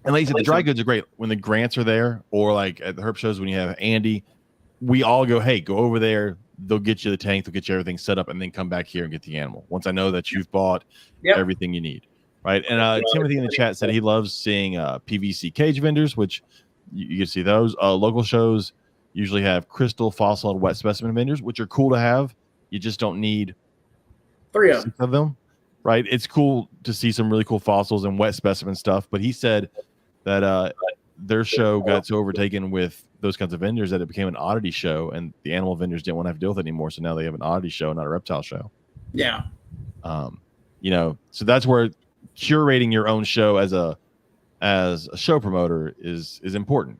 And like you said, the dry goods are great when the Grants are there, or like at the herp shows when you have Andy. We all go, hey, go over there. They'll get you the tank. They'll get you everything set up, and then come back here and get the animal. Once I know that you've bought everything you need, right? And Timothy in the chat said he loves seeing PVC cage vendors, which you can see those. Local shows usually have crystal, fossil, and wet specimen vendors, which are cool to have. You just don't need 3 of them, right? It's cool to see some really cool fossils and wet specimen stuff, but he said that their show got so overtaken with those kinds of vendors that it became an oddity show, and the animal vendors didn't want to have to deal with it anymore. So now they have an oddity show, not a reptile show. Yeah. So that's where curating your own show as a show promoter is important.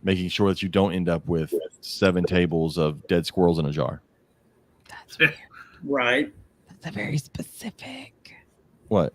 Making sure that you don't end up with 7 tables of dead squirrels in a jar. That's weird. Right. That's a very specific. What?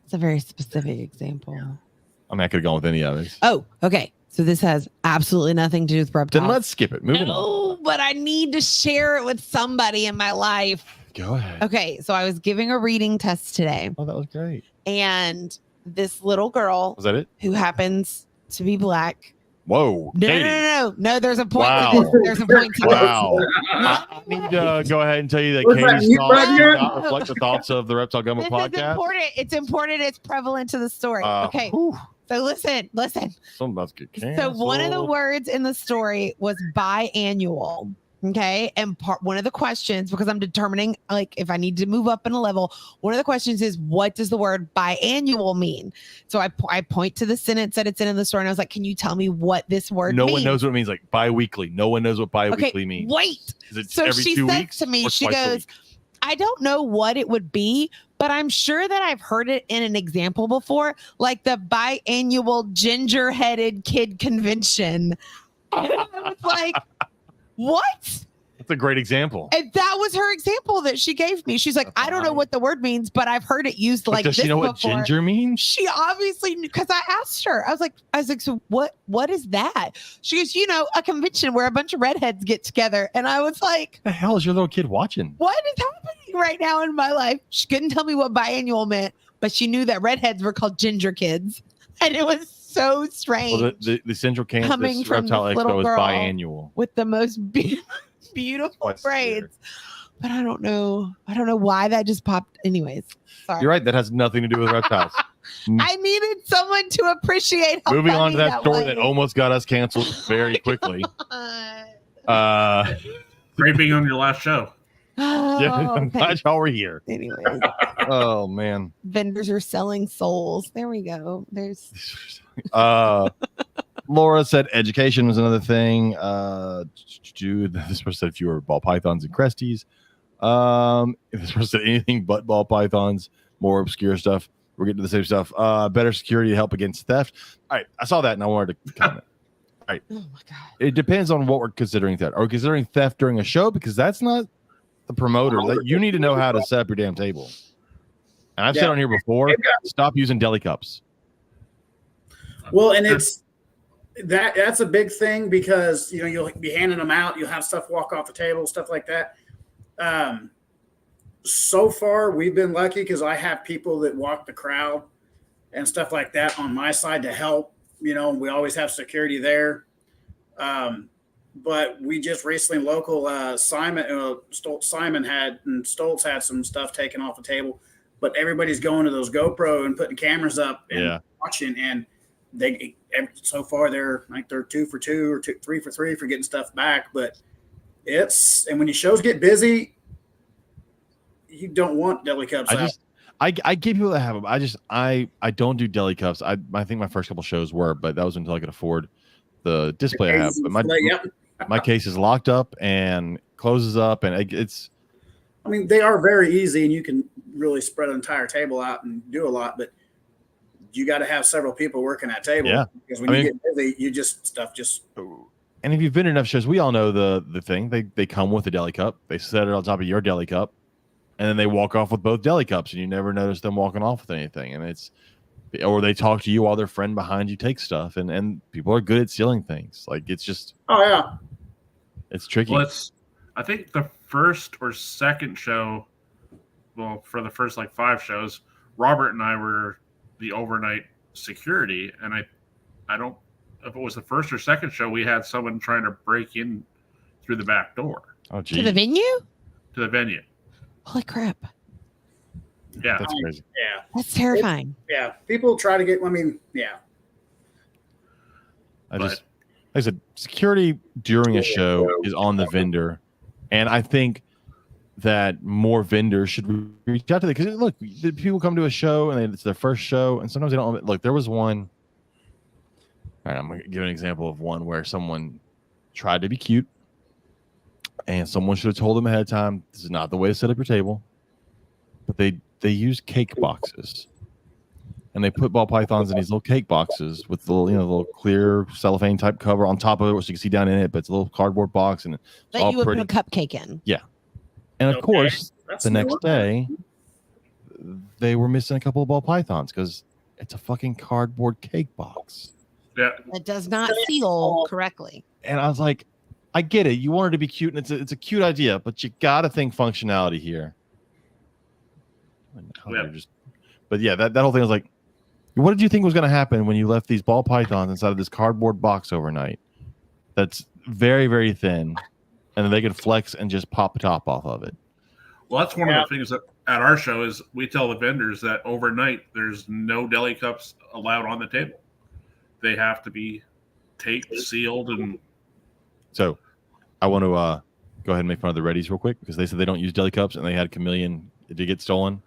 It's a very specific example. I mean, I could have gone with any of it. Oh, okay. So this has absolutely nothing to do with reptiles. Then let's skip it. Moving on. But I need to share it with somebody in my life. Go ahead. Okay, so I was giving a reading test today. Oh, that was great. And this little girl, Was that it? who happens to be black. Whoa. No, there's a point Wow. to this. There's a point to Wow. I need to go ahead and tell you that What's that, Katie's mute thoughts button do here? not reflect the thoughts of the Reptile Gumbo this podcast. is important. It's important. It's prevalent to the story. Okay. Whew. So listen. Something about to get So canceled. one of the words in the story was biannual. Okay. And one of the questions, because I'm determining like if I need to move up in a level, one of the questions is, what does the word biannual mean? So I point to the sentence that it's in the story, and I was like, can you tell me what this word No means? one knows what it means. Like bi-weekly. No one knows what bi-weekly Okay, means. wait. Is it So every she 2 said weeks to me, or she twice a goes, week? I don't know what it would be, but I'm sure that I've heard it in an example before, like the biannual ginger-headed kid convention. And I was like, what? That's a great example. And that was her example that she gave me. She's like, That's I don't know fine. what the word means, but I've heard it used But like does this she know what before. ginger means? She obviously knew, because I asked her. I was like, so what is that? She goes, a convention where a bunch of redheads get together. And I was like, What the hell is your little kid watching? what is happening right now in my life? She couldn't tell me what biannual meant, but she knew that redheads were called ginger kids. And it was so strange. Well, the Central Coming Kansas from Reptile this little Expo is girl. biannual. With the most beautiful What's braids. But I don't know why that just popped. Anyways, sorry. You're right. That has nothing to do with reptiles. I needed someone to appreciate how Moving on funny to that story was. that almost got us canceled very quickly. Great being on your last show. Yeah, I'm glad thanks. y'all were here. Anyways, Oh man. vendors are selling souls. There we go. There's Laura said education was another thing. This person said fewer ball pythons and cresties. This person said anything but ball pythons, more obscure stuff. We're getting to the same stuff. Better security to help against theft. All right, I saw that and I wanted to comment. oh my god. It depends on what we're considering theft. Are we considering theft during a show? Because that's not the promoter. You need to know how to set up your damn table. And I've said on here before, stop using deli cups. Well, and that's a big thing because you'll be handing them out, you'll have stuff walk off the table, stuff like that. So far we've been lucky because I have people that walk the crowd and stuff like that on my side to help. We always have security there. But we just recently Simon Stoltz had some stuff taken off the table, but everybody's going to those GoPro and putting cameras up and watching, and so far they're 2 for 2 or 3 for 3 for getting stuff back. But and when your shows get busy, you don't want deli cups. I get people that have them. I don't do deli cups. I think my first couple shows were, but that was until I could afford the display I have. But My case is locked up and closes up, and it's. I mean, they are very easy, and you can really spread an entire table out and do a lot, but you got to have several people working that table. Yeah. Because when you get busy, you just stuff just. And if you've been to enough shows, we all know the thing. They come with a deli cup. They set it on top of your deli cup, and then they walk off with both deli cups, and you never notice them walking off with anything. And or they talk to you while their friend behind you takes stuff, and people are good at stealing things. Like it's just. Oh yeah. It's tricky. Well, I think the first or second show, well, for the first like 5 shows, Robert and I were the overnight security, and I don't, if it was the first or second show, we had someone trying to break in through the back door. Oh, geez. To the venue? To the venue. Holy crap. Yeah. That's crazy. Yeah. That's terrifying. Yeah. People try to get, I mean, yeah. Like I said, security during a show is on the vendor. And I think that more vendors should reach out to them. Because look, the people come to a show and it's their first show, and sometimes they don't. Look, there was one. All right, I'm going to give an example of one where someone tried to be cute, and someone should have told them ahead of time, this is not the way to set up your table. But they used cake boxes. And they put ball pythons in these little cake boxes with the little clear cellophane type cover on top of it, so you can see down in it. But it's a little cardboard box, and it's That all you would pretty. put a cupcake in. Yeah, and of course, That's the next new. day, they were missing a couple of ball pythons because it's a fucking cardboard cake box. Yeah. It does not seal correctly. And I was like, I get it. You wanted to be cute, and it's a cute idea, but you got to think functionality here. Yeah. But yeah, that whole thing was like. What did you think was going to happen when you left these ball pythons inside of this cardboard box overnight? That's very, very thin, and then they could flex and just pop the top off of it. Well, that's one of the things that at our show is we tell the vendors that overnight there's no deli cups allowed on the table. They have to be taped, sealed, and. So, I want to go ahead and make fun of the Reddies real quick because they said they don't use deli cups and they had chameleon to get stolen.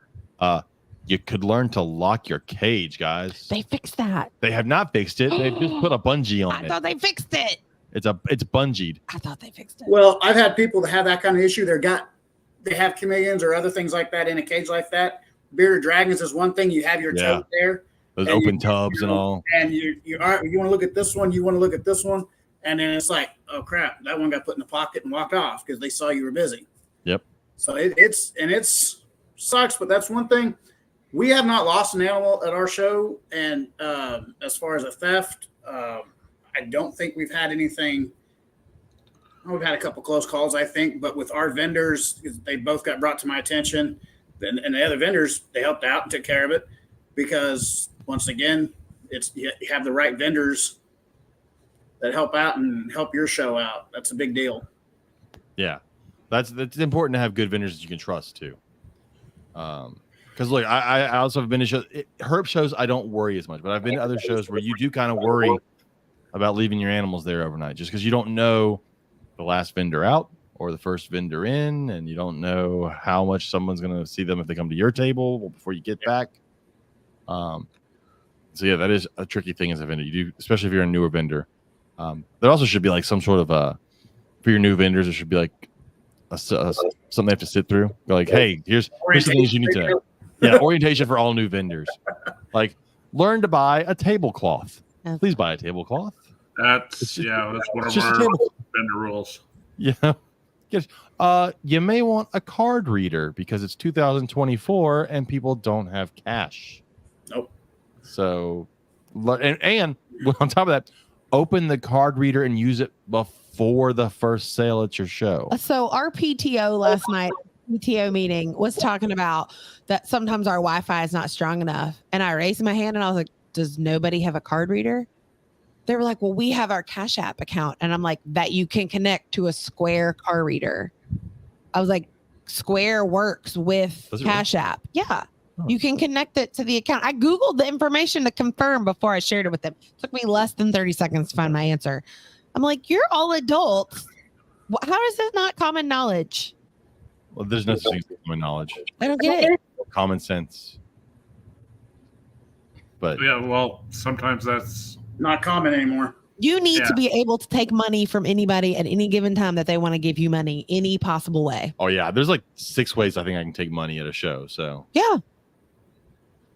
You could learn to lock your cage, guys. They fixed that. They have not fixed it. They've just put a bungee on I it. thought they fixed it. It's bungeed. I thought they fixed it. Well, I've had people that have that kind of issue. They have chameleons or other things like that in a cage like that. Bearded dragons is one thing. You have your tote there. Those open tubs and all. And you want to look at this one, you want to look at this one, and then it's like, oh crap, that one got put in the pocket and walked off because they saw you were busy. Yep. So it's sucks, but that's one thing. We have not lost an animal at our show, and as far as a theft, I don't think we've had anything. We've had a couple close calls, I think, but with our vendors, they both got brought to my attention, and the other vendors, they helped out and took care of it because, once again, you have the right vendors that help out and help your show out. That's a big deal. Yeah, that's important to have good vendors that you can trust too. Because look, I also have been to shows. Herp shows, I don't worry as much, but I've been to other shows where you do kind of worry about leaving your animals there overnight, just because you don't know the last vendor out or the first vendor in, and you don't know how much someone's going to see them if they come to your table before you get back. So yeah, that is a tricky thing as a vendor. You do, especially if you're a newer vendor. There also should be like some sort of for your new vendors, there should be like something they have to sit through. Go like, hey, here's the things you need to know. Yeah, orientation for all new vendors. Like, learn to buy a tablecloth. Please buy a tablecloth. That's one of our vendor rules. Yeah. You may want a card reader because it's 2024 and people don't have cash. Nope. So, and on top of that, open the card reader and use it before the first sale at your show. So our PTO last night, PTO meeting, was talking about that sometimes our Wi-Fi is not strong enough. And I raised my hand and I was like, does nobody have a card reader? They were like, well, we have our Cash App account. And I'm like, that you can connect to a Square card reader. I was like, Square works with Cash App. Yeah. Oh. You can connect it to the account. I Googled the information to confirm before I shared it with them. It took me less than 30 seconds to find my answer. I'm like, you're all adults. How is this not common knowledge? Well, there's no such thing as common knowledge. I don't get it. Common sense. But yeah, well, sometimes that's not common anymore. You need to be able to take money from anybody at any given time that they want to give you money any possible way. Oh yeah, there's like 6 ways I think I can take money at a show. So yeah,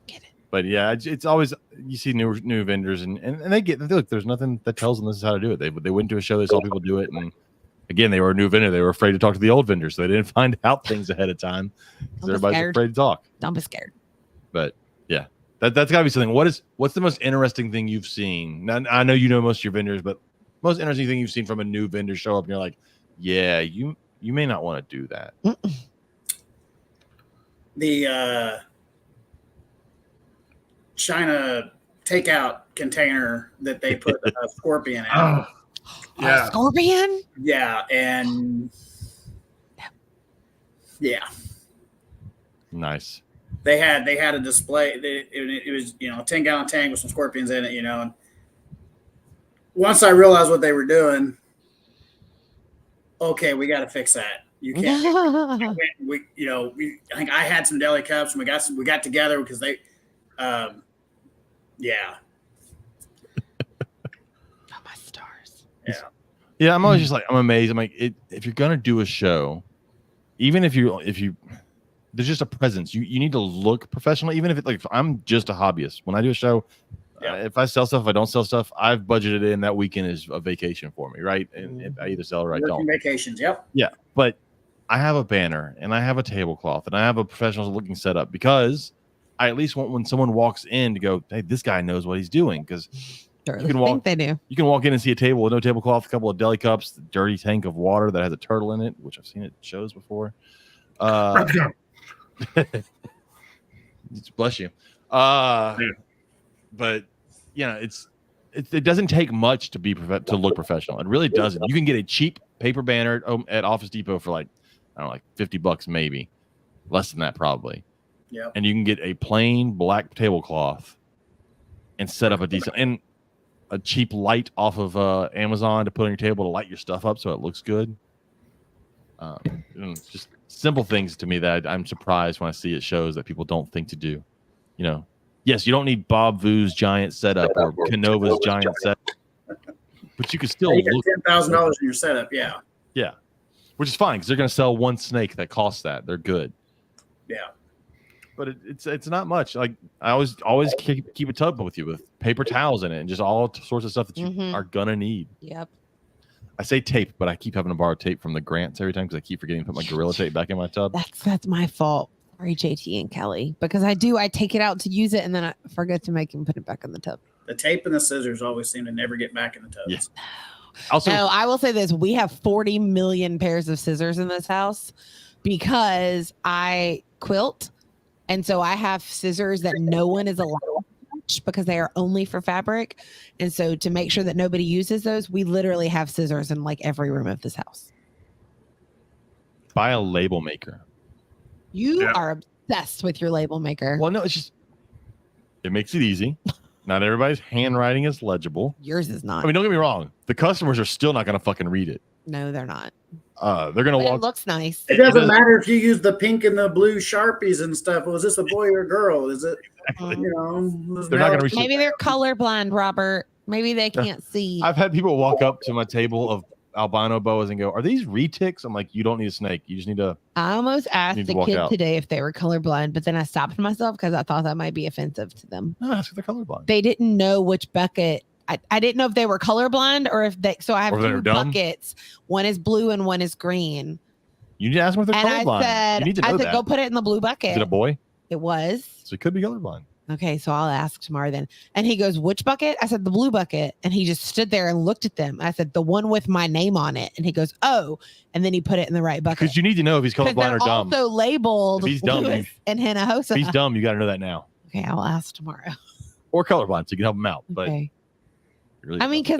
get it. But yeah, it's always you see new vendors and they look. There's nothing that tells them this is how to do it. They went to a show, they saw people do it, and again they were a new vendor. They were afraid to talk to the old vendors, so they didn't find out things ahead of time because everybody's afraid to talk. Don't be scared. But yeah. That's got to be something. What's the most interesting thing you've seen? Now, I know you know most of your vendors, but most interesting thing you've seen from a new vendor show up and you're like, yeah, you may not want to do that. The China takeout container that they put a scorpion in. Oh, yeah. A scorpion? Yeah, and yeah. Nice. They had a display. It was a 10-gallon tank with some scorpions in it. And once I realized what they were doing, okay, we got to fix that. You can't. I think I had some deli cups and we got together because they, yeah. Oh my stars. Yeah. Yeah, I'm always just like I'm amazed. I'm like, if you're gonna do a show, even if you. There's just a presence. You need to look professional, even if I'm just a hobbyist. When I do a show, if I sell stuff, if I don't sell stuff, I've budgeted in that weekend is a vacation for me, right? And I either sell or I don't. Vacations, yep. Yeah, but I have a banner and I have a tablecloth and I have a professional looking setup because I at least want when someone walks in to go, hey, this guy knows what he's doing because you can they do. You can walk in and see a table with no tablecloth, a couple of deli cups, a dirty tank of water that has a turtle in it, which I've seen at shows before. Bless you. But it doesn't take much to to look professional. It really doesn't. You can get a cheap paper banner at Office Depot for like $50 maybe, less than that probably. Yeah. And you can get a plain black tablecloth and set up a cheap light off of Amazon to put on your table to light your stuff up so it looks good. Just simple things to me that I'm surprised when I see at shows that people don't think to do. Yes, you don't need Bob Vu's giant setup or Canova's giant setup, but you can still look $10,000 in your setup. Yeah, yeah, which is fine because they're going to sell one snake that costs that. They're good. Yeah, but it's not much. Like I always keep a tub with you with paper towels in it and just all sorts of stuff that you are gonna need. Yep. I say tape, but I keep having to borrow tape from the grants every time because I keep forgetting to put my Gorilla Tape back in my tub. That's my fault. Sorry, JT and Kelly, because I take it out to use it and then I forget to make him put it back in the tub. The tape and the scissors always seem to never get back in the tubs. Yeah. Also, no, I will say this: we have 40 million pairs of scissors in this house because I quilt, and so I have scissors that no one is allowed to touch because they are only for fabric. And so to make sure that nobody uses those, we literally have scissors in like every room of this house. Buy a label maker. You are obsessed with your label maker. Well, no, it makes it easy. Not everybody's handwriting is legible. Yours is not. I mean, don't get me wrong. The customers are still not going to fucking read it. No, they're not. They're going to walk. It looks nice. It doesn't matter if you use the pink and the blue Sharpies and stuff. Was this a boy or a girl? Is it, exactly. They're not going to maybe they're colorblind, Robert. Maybe they can't see. I've had people walk up to my table of albino boas and go, are these retics? I'm like, you don't need a snake. You just need to. I almost asked the kid today if they were colorblind, but then I stopped myself because I thought that might be offensive to them. No, that's because they're colorblind. They didn't know which bucket. I didn't know if they were colorblind or if they. So I have two buckets. One is blue and one is green. You need to ask them if they're colorblind. I said, go put it in the blue bucket. Is it a boy? It was. So it could be colorblind. Okay, so I'll ask tomorrow then. And he goes, which bucket? I said, the blue bucket. And he just stood there and looked at them. I said, the one with my name on it. And he goes, oh. And then he put it in the right bucket. Because you need to know if he's colorblind or dumb. Also labeled if he's dumb, Lewis and Hinojosa. If he's dumb, you got to know that now. Okay, I'll ask tomorrow. Or colorblind, so you can help him out. But okay. Really because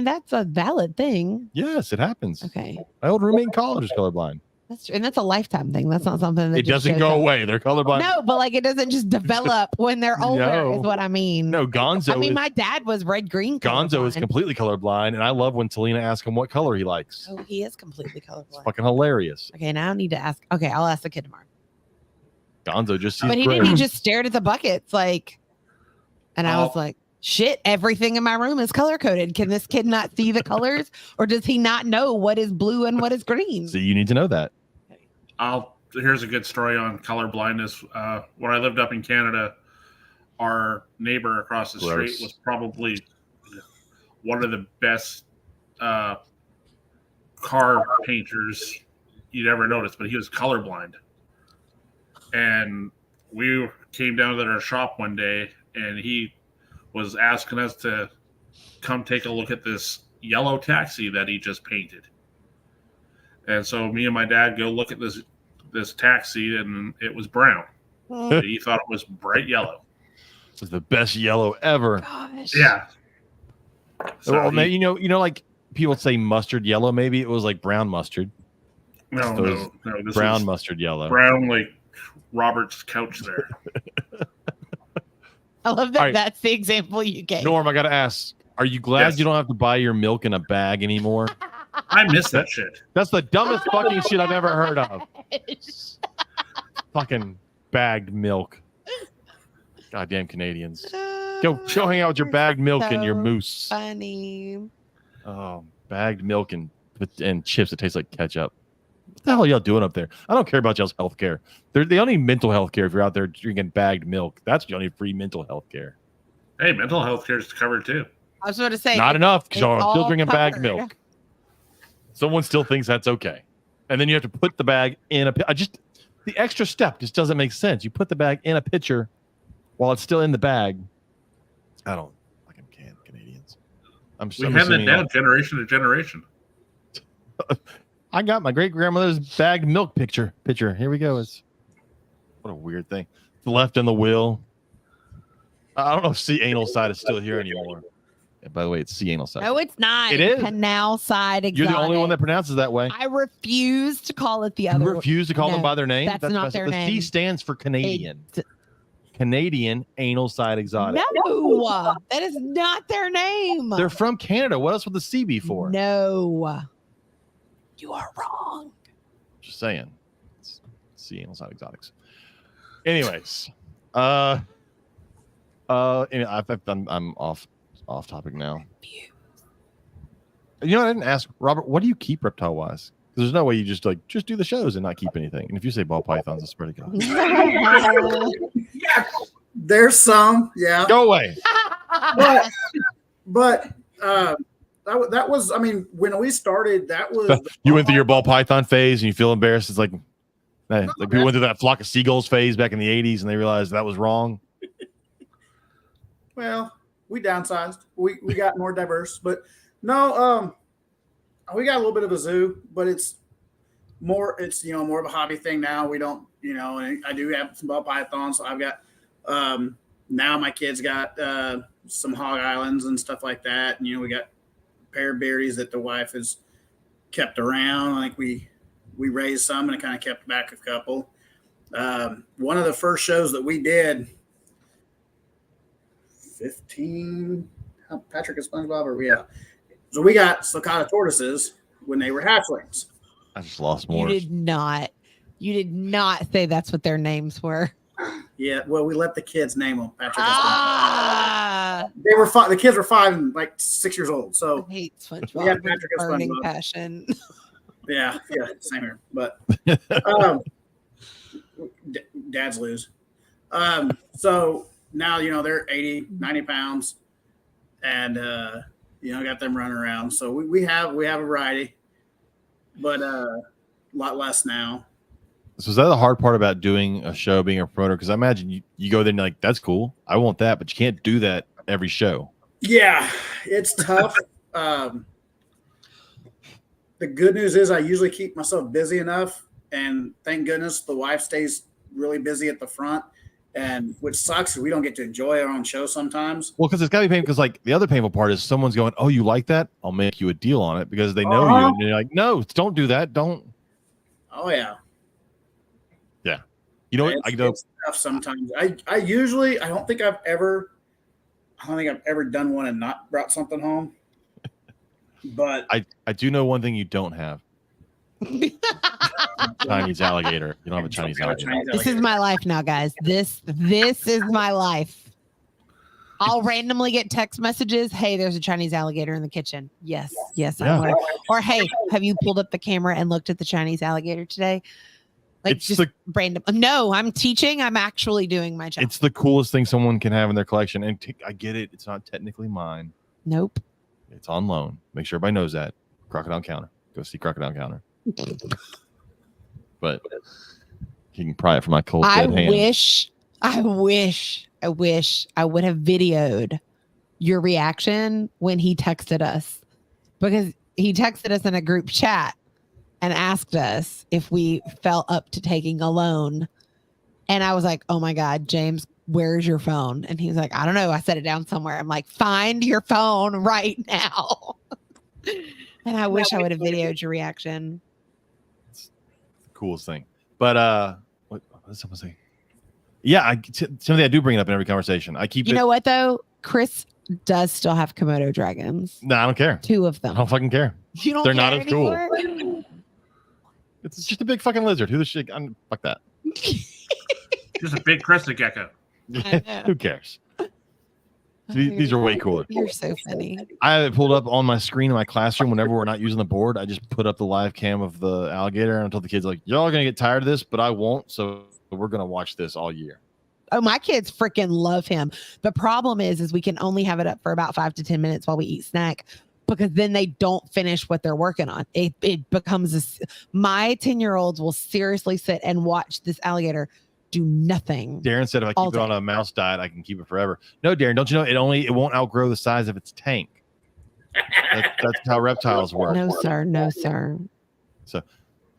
that's a valid thing. Yes, it happens. Okay. My old roommate in college is colorblind. That's true. And that's a lifetime thing. That's not something that it doesn't go away. They're colorblind. No, but like it doesn't just develop when they're older, is what I mean. No, Gonzo. I mean, my dad was red-green. Gonzo is completely colorblind, and I love when Selena asks him what color he likes. Oh, he is completely colorblind. It's fucking hilarious. Okay, now I need to ask. Okay, I'll ask the kid tomorrow. Gonzo just sees But he gray. didn't. He just stared at the buckets, like, and I was like, shit, everything in my room is color coded. Can this kid not see the colors, or does he not know what is blue and what is green? So you need to know that. Here's a good story on color blindness. When I lived up in Canada, our neighbor across the street was probably one of the best car painters you'd ever notice, but he was colorblind. And we came down to their shop one day, and he was asking us to come take a look at this yellow taxi that he just painted. And so me and my dad go look at this taxi, and it was brown. He thought it was bright yellow. It was the best yellow ever. Gosh. Yeah. So well, like people say mustard yellow. Maybe it was like brown mustard. No. This brown mustard yellow. Brown, like Robert's couch there. I love that. Right. That's the example you gave. Norm, I got to ask, are you glad you don't have to buy your milk in a bag anymore? I miss that shit. That's the dumbest fucking shit I've ever heard of. Fucking bagged milk. Goddamn Canadians. Go hang out with your bagged milk and your moose. Funny. Oh, bagged milk and chips that taste like ketchup. What the hell are y'all doing up there? I don't care about y'all's health care. They don't need mental health care if you're out there drinking bagged milk. That's you don't need free mental health care. Hey, mental health care is covered too. I was going to say. Not enough because y'all are still drinking bagged covered. milk. Someone still thinks that's okay. And then you have to put the bag in the extra step just doesn't make sense. You put the bag in a pitcher while it's still in the bag. I don't fucking Canadians. We have that down generation to generation. I got my great grandmother's bagged milk picture. Here we go. What a weird thing. The left and the wheel. I don't know if C anal side is still here anymore. Yeah, by the way, it's C anal side. No, it's not. It is. Canal side exotic. You're the only one that pronounces that way. I refuse to call it the other. You refuse to call them by their name? That's not their name. The C stands for Canadian. Canadian anal side exotic. No, that is not their name. They're from Canada. What else would the C be for? No. You are wrong. Just saying. It's C anal side exotics. Anyways. I'm off topic now. You know, I didn't ask Robert, what do you keep reptile wise? Because there's no way you just do the shows and not keep anything. And if you say ball pythons, it's pretty good. Yeah, there's some, yeah. Go away. But that was, I mean, when we started, that was. You went through your ball python phase and you feel embarrassed. It's like people went through that flock of seagulls phase back in the 80s and they realized that was wrong. Well, we downsized. We got more diverse, but no, we got a little bit of a zoo, but it's more of a hobby thing now. We don't, and I do have some ball pythons. So I've got now my kids got some hog islands and stuff like that. And we got a pair of berries that the wife has kept around. I think we raised some and kind of kept back a couple. One of the first shows that we did. 15 Patrick and SpongeBob, or yeah. So we got sulcata tortoises when they were hatchlings. I just lost more. You did not say that's what their names were. Yeah, well, we let the kids name them Patrick and SpongeBob. They were the kids were 5 and 6 years old. So I hate SpongeBob. We got Patrick and burning SpongeBob. passion. Yeah, same here. But dads lose. So now they're 80, 90 pounds, and got them running around. So we have a variety, but a lot less now. So is that the hard part about doing a show, being a promoter? Because I imagine you go there and you're like, that's cool, I want that, but you can't do that every show. Yeah, it's tough. The good news is I usually keep myself busy enough, and thank goodness the wife stays really busy at the front. And which sucks is we don't get to enjoy our own show sometimes. Well, because it's got to be painful. Because the other painful part is someone's going, "Oh, you like that? I'll make you a deal on it," because they know you. And you're like, "No, don't do that. Don't." Oh yeah. Yeah. You know what? It's tough sometimes. I don't think I've ever done one and not brought something home. But I do know one thing you don't have. Chinese alligator. You don't have a Chinese alligator. This is my life now, guys. This is my life. I'll randomly get text messages. Hey, there's a Chinese alligator in the kitchen. Yes, Yeah. I will. Or hey, have you pulled up the camera and looked at the Chinese alligator today? Like It's just random. No, I'm teaching. I'm actually doing my job. It's the coolest thing someone can have in their collection. And I get it. It's not technically mine. Nope. It's on loan. Make sure everybody knows that. Crocodile Counter. Go see Crocodile Counter. But you can pry it from my cold dead hand. I wish I would have videoed your reaction when he texted us, because he texted us in a group chat and asked us if we felt up to taking a loan. And I was like, oh my God, James, where's your phone? And he was like, I don't know. I set it down somewhere. I'm like, find your phone right now. And I wish I would have videoed your reaction. It's the coolest thing. But what did someone say? Yeah, something I do bring it up in every conversation. I keep. You know what though? Chris does still have Komodo dragons. No, I don't care. 2 of I them. don't fucking care. You don't. They're care not as cool. anymore? It's just a big fucking lizard. Who the shit? Fuck that. Just a big crested gecko. I know. Who cares? These are way cooler. You're so funny. I have it pulled up on my screen in my classroom whenever we're not using the board. I just put up the live cam of the alligator and I told the kids, like, y'all are gonna get tired of this, but I won't. So we're gonna watch this all year. Oh, my kids freaking love him. The problem is we can only have it up for about 5 to 10 minutes while we eat snack, because then they don't finish what they're working on. It becomes my 10-year-olds will seriously sit and watch this alligator do nothing. Darren said if I keep it on a mouse diet, I can keep it forever. No, Darren, don't you know it won't outgrow the size of its tank. That's how reptiles work. No, sir. No, sir. So,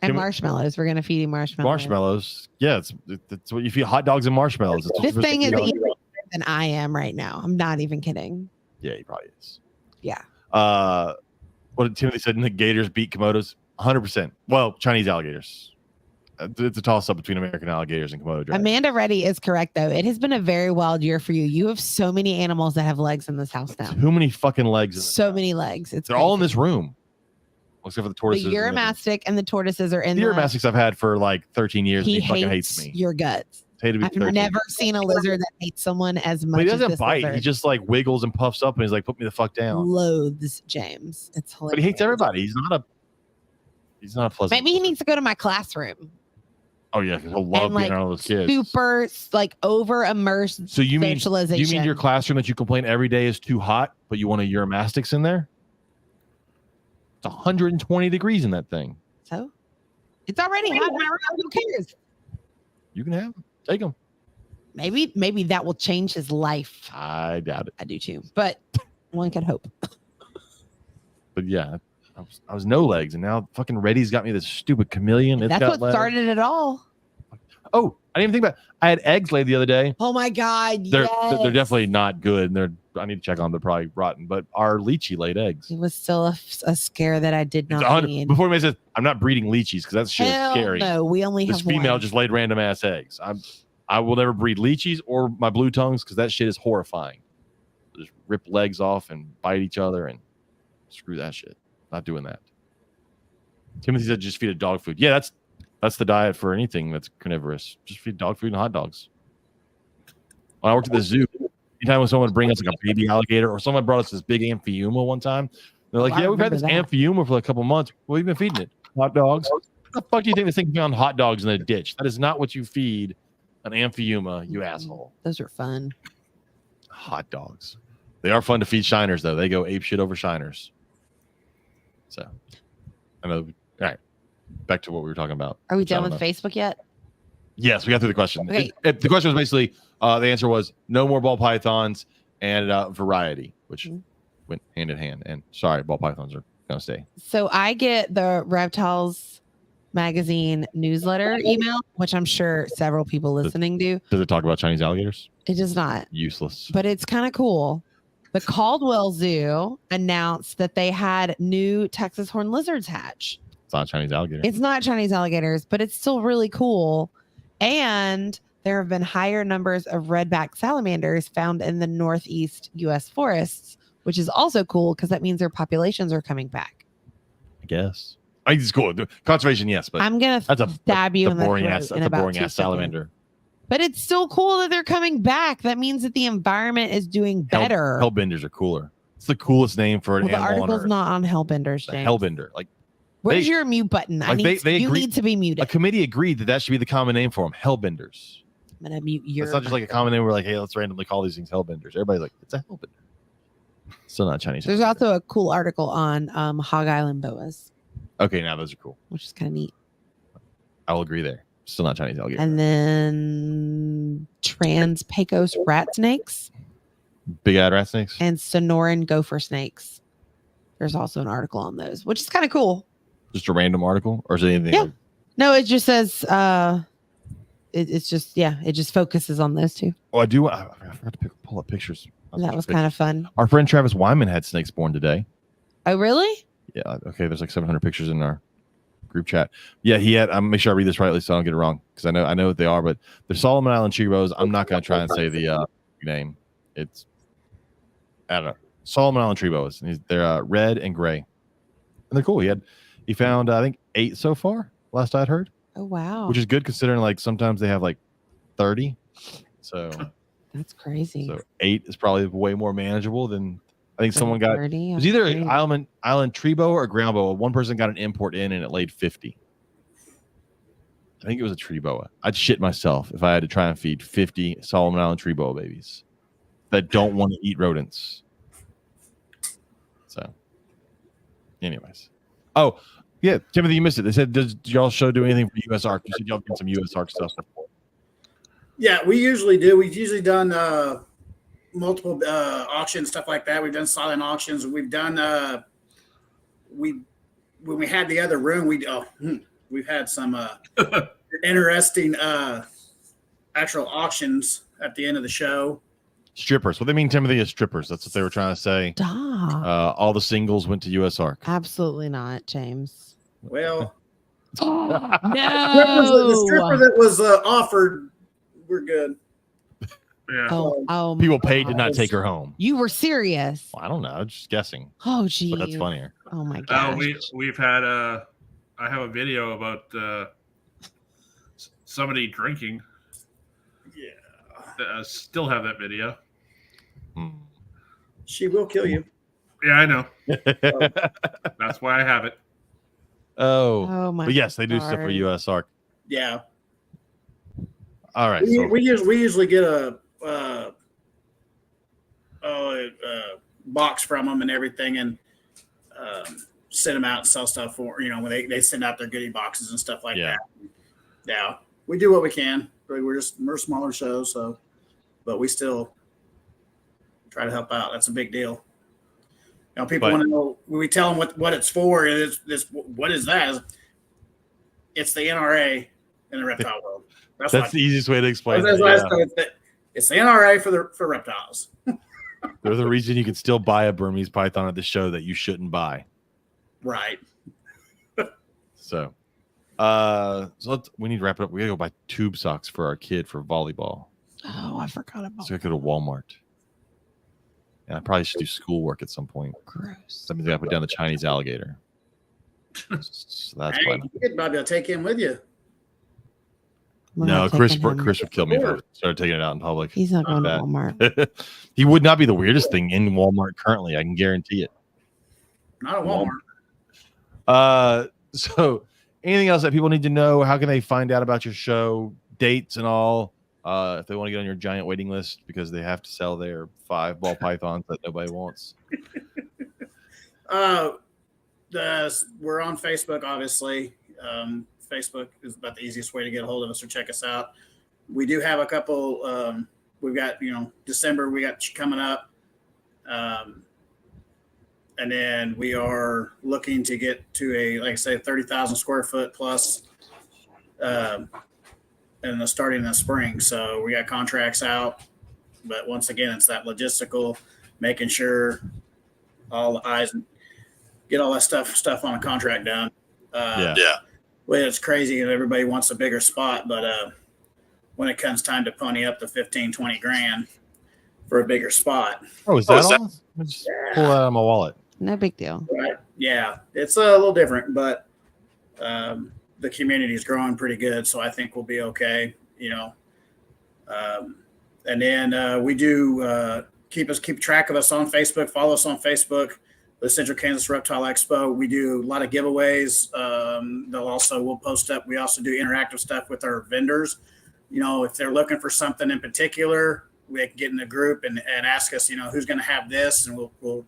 and marshmallows. We're gonna feed him marshmallows. Marshmallows. Yeah, it's what you feed hot dogs and marshmallows. This thing is eating better than I am right now. I'm not even kidding. Yeah, he probably is. Yeah. What did Timothy said? The gators beat Komodos 100%. Well, Chinese alligators. It's a toss up between American alligators and Komodo dragons. Amanda Reddy is correct, though. It has been a very wild year for you. You have so many animals that have legs in this house now. Too many fucking legs. So many legs. They're all in this room, except for the tortoises. The Uromastic and the tortoises are in the Uromastics I've had for like 13 years. He fucking hates me. Your guts. I've never seen a lizard that hates someone as much. But he as doesn't this bite. lizard. He just like wiggles and puffs up, and he's like, "Put me the fuck down." Loathes James. It's hilarious. But he hates everybody. He's not a pleasant. Maybe he needs to go to my classroom. Oh yeah, because he'll love being around those kids. Super like over immersed. So you mean socialization. your classroom that you complain every day is too hot, but you want a Uromastics in there? It's 120 degrees in that thing. So it's already hot. Who cares? You can have them. Take them. Maybe that will change his life. I doubt it. I do too, but one could hope. But yeah, I was no legs, and now fucking Reddy's got me this stupid chameleon. That's what started it all. Oh, I didn't even think about it. I had eggs laid the other day. Oh my God. They're definitely not good. And I need to check on them. They're probably rotten, but our lychee laid eggs. It was still a scare that I did not need. Before he says, I'm not breeding lychees because that shit is scary. No, we only have this female one. just laid random ass eggs. I will never breed lychees or my blue tongues because that shit is horrifying. Just rip legs off and bite each other and screw that shit. Not doing that. Timothy said just feed it dog food. Yeah, that's the diet for anything that's carnivorous. Just feed dog food and hot dogs. When I worked at the zoo, anytime when someone would bring us like a baby alligator, or someone brought us this big amphiuma one time, they're like, "Yeah, we've had this amphiuma for a couple months. Well, we've been feeding it hot dogs. What the fuck do you think this thing found hot dogs in the ditch? That is not what you feed an amphiuma, you asshole." Those are fun. Hot dogs. They are fun to feed shiners, though. They go ape shit over shiners. So, I know. All right, back to what we were talking about. Are we done with Facebook yet? Yes, we got through the question. Okay. The question was basically the answer was no more ball pythons and variety, which went hand in hand. And sorry, ball pythons are gonna stay. So I get the Reptiles Magazine newsletter email, which I'm sure several people listening do. Does it talk about Chinese alligators? It does not. Useless. But it's kind of cool. The Caldwell Zoo announced that they had new Texas horned lizards hatch. It's not Chinese alligator. It's not Chinese alligators, but it's still really cool. And there have been higher numbers of redback salamanders found in the northeast U.S. forests, which is also cool because that means their populations are coming back. I guess. I think it's cool. Conservation, yes, but I'm gonna stab you in the boring throat ass. in That's a about boring 2 ass salamander. But it's still cool that they're coming back. That means that the environment is doing better. Hellbenders are cooler. It's the coolest name for an Well, the animal on article's Earth. not on Hellbenders, The James. Hellbender. Like, where's your mute button? like you agreed- need to be muted. a committee agreed that should be the common name for them. Hellbenders. I'm gonna mute your. It's not just like a common name. We're like, hey, let's randomly call these things Hellbenders. Everybody's like, it's a Hellbender. Still not Chinese. There's Hellbender. also a cool article on Hog Island boas, Okay, now those are cool. which is kind of neat. I will agree there. Still not Chinese alligator. And then trans Pecos rat snakes Big eyed rat snakes. and Sonoran gopher snakes. There's also an article on those, which is kind of cool. Just a random article, or is it anything? Yeah. Like, No, it just says it's just it just focuses on those two. oh, I do. I forgot to pull up pictures. That was kind of fun. Our friend Travis Wyman had snakes born today. Oh, really? Yeah. Okay. There's like 700 pictures in our group chat. Yeah, he had. I'm make sure I read this rightly so I don't get it wrong because I know what they are, but they're Solomon Island tree boas. I'm not going to try and say the name. It's I don't know. Solomon Island tree boas. They're red and gray, and they're cool. He found I think 8 so far. Last I'd heard, Oh, wow. which is good considering like sometimes they have like 30. So That's crazy. 8 is probably way more manageable than I think someone got. 30, It was either okay. Island tree boa or ground boa. One person got an import in and it laid 50. I think it was a tree boa. I'd shit myself if I had to try and feed 50 Solomon Island tree boa babies that don't want to eat rodents. So, anyways. Oh, yeah, Timothy, you missed it. They said, does y'all show do anything for US ARC? You said y'all get some US ARC stuff before. Yeah, we usually do. We've usually done multiple auctions, stuff like that. We've done silent auctions. We've done when we had the other room, we've had some interesting actual auctions at the end of the show. Strippers. What they mean, Timothy, is strippers. That's what they were trying to say. Stop. All the singles went to US ARC. Absolutely not, James. Well, No. the stripper that was offered, we're good. Yeah. Oh, my People paid to not gosh. take her home. You were serious. Well, I don't know. I'm just guessing. Oh, gee. But that's funnier. Oh, my gosh. We've had I have a video about somebody drinking. Yeah, Still have that video. Hmm. she will kill you. Yeah, I know. That's why I have it. Oh. Oh, my But yes, they do stuff for God. US ARC. Yeah, All right. we usually get a box from them and everything, and send them out and sell stuff for when they send out their goodie boxes and stuff like Yeah. that. Yeah, we do what we can. We're a smaller show, but we still try to help out. That's a big deal. People want to know when we tell them what it's for. What is that? It's the NRA in the reptile world. That's the easiest way to explain it. It's the NRA for reptiles. They're the reason you can still buy a Burmese python at the show that you shouldn't buy. Right. So we need to wrap it up. We gotta go buy tube socks for our kid for volleyball. Oh, I forgot about So I go to Walmart. And I probably should do schoolwork at some point. gross. That means I gotta put down the Chinese alligator. So that's Hey, fine. you could probably take him with you. We're No, not Chris taking him. would kill me if I started taking it out in public. He's not going to Bad. Walmart. He would not be the weirdest thing in Walmart currently. I can guarantee it. Not at Walmart. So anything else that people need to know? How can they find out about your show, dates and all? If they want to get on your giant waiting list because they have to sell their 5 ball pythons that nobody wants. We're on Facebook, obviously. Facebook is about the easiest way to get a hold of us or check us out. We do have a couple. We've got December. We got coming up, and then we are looking to get to like I say 30,000 square foot plus, and starting in the spring. So we got contracts out, but once again, it's that logistical, making sure all the I's and get all that stuff on a contract done. Yeah. Well, it's crazy and everybody wants a bigger spot, but when it comes time to pony up to 15, 20 grand for a bigger spot. Oh, is that all? Let me just pull that out of my wallet. No big deal. Right. Yeah. It's a little different, but the community is growing pretty good. So I think we'll be okay. And then we do keep track of us on Facebook. Follow us on Facebook, the Central Kansas Reptile Expo. We do a lot of giveaways. We'll post up. We also do interactive stuff with our vendors. You know, if they're looking for something in particular, we can get in the group and ask us, you know, who's going to have this, and we'll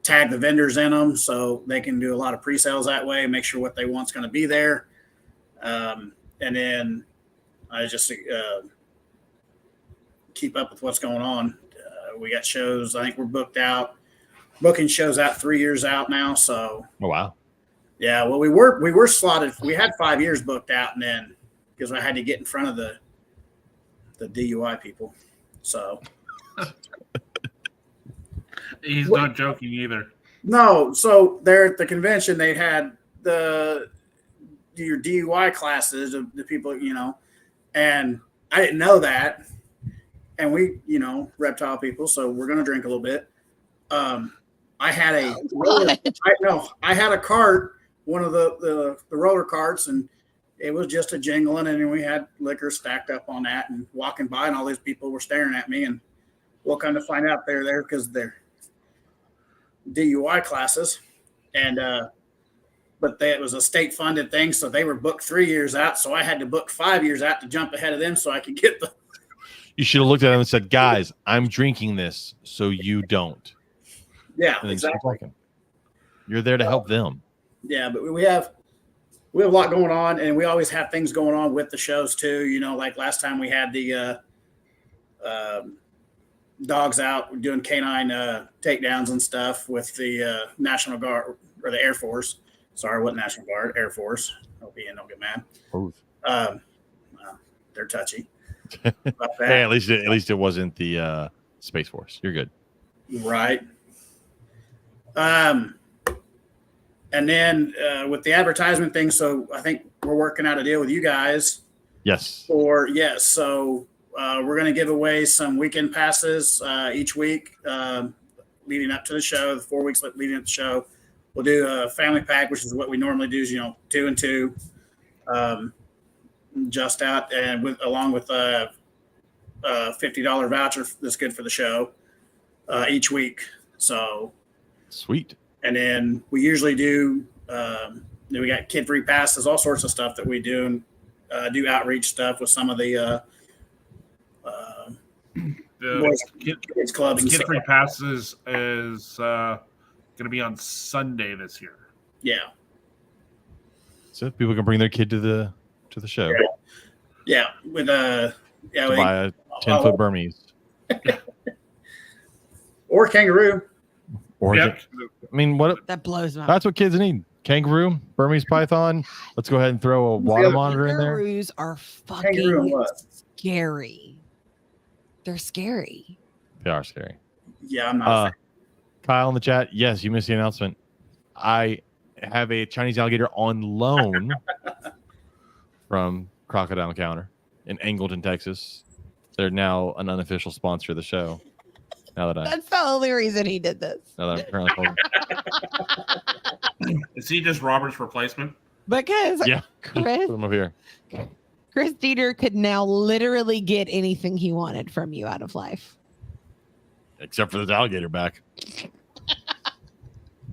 tag the vendors in them so they can do a lot of pre-sales that way, make sure what they want's going to be there. And then I just keep up with what's going on. We got shows. I think we're booking shows out 3 years out now. So, oh wow, yeah. Well, we were slotted. We had 5 years booked out, and then because I had to get in front of the DUI people. So he's not joking either. No. So there at the convention, they had your DUI classes of the people, you know, and I didn't know that. And we, you know, reptile people, so we're going to drink a little bit. I had a cart, one of the roller carts, and it was just a jingling, and we had liquor stacked up on that, and walking by, and all these people were staring at me, and we'll kind of find out they're there because they're DUI classes, and but it was a state funded thing, so they were booked 3 years out, so I had to book 5 years out to jump ahead of them so I could get the. You should have looked at them and said, "Guys, I'm drinking this, so you don't." Yeah, exactly. You're there to help them. Yeah, but we have a lot going on, and we always have things going on with the shows too. You know, like last time we had the dogs out doing canine takedowns and stuff with the National Guard or the Air Force. Sorry, what National Guard? Air Force. Hope you don't get mad. They're touchy. Hey, at least it wasn't the Space Force. You're good. Right. And then with the advertisement thing, so I think we're working out a deal with you guys. Yes. So we're going to give away some weekend passes each week leading up to the show, the 4 weeks leading up to the show. We'll do a family pack, which is what we normally do, is, you know, 2 and 2, just out, and along with a $50 voucher that's good for the show each week. So sweet. And then we usually do, we got kid free passes, all sorts of stuff that we do, and do outreach stuff with some of the kids clubs. The kid free passes is going to be on Sunday this year. Yeah. So people can bring their kid to the show. Yeah. With buy a 10-foot Burmese or kangaroo. Or yep. I mean, that blows my. That's what kids need: kangaroo, Burmese python. Let's go ahead and throw a water monitor in there. Kangaroos are fucking scary. They're scary. They are scary. Yeah, I'm not. Kyle in the chat. Yes, you missed the announcement. I have a Chinese alligator on loan from Crocodile Encounter in Angleton, Texas. They're now an unofficial sponsor of the show. That's the only reason he did this. Now that I'm currently holding. Is he just Robert's replacement? Because yeah, Chris, put him over here. Chris Dieter could now literally get anything he wanted from you out of life. Except for this alligator back.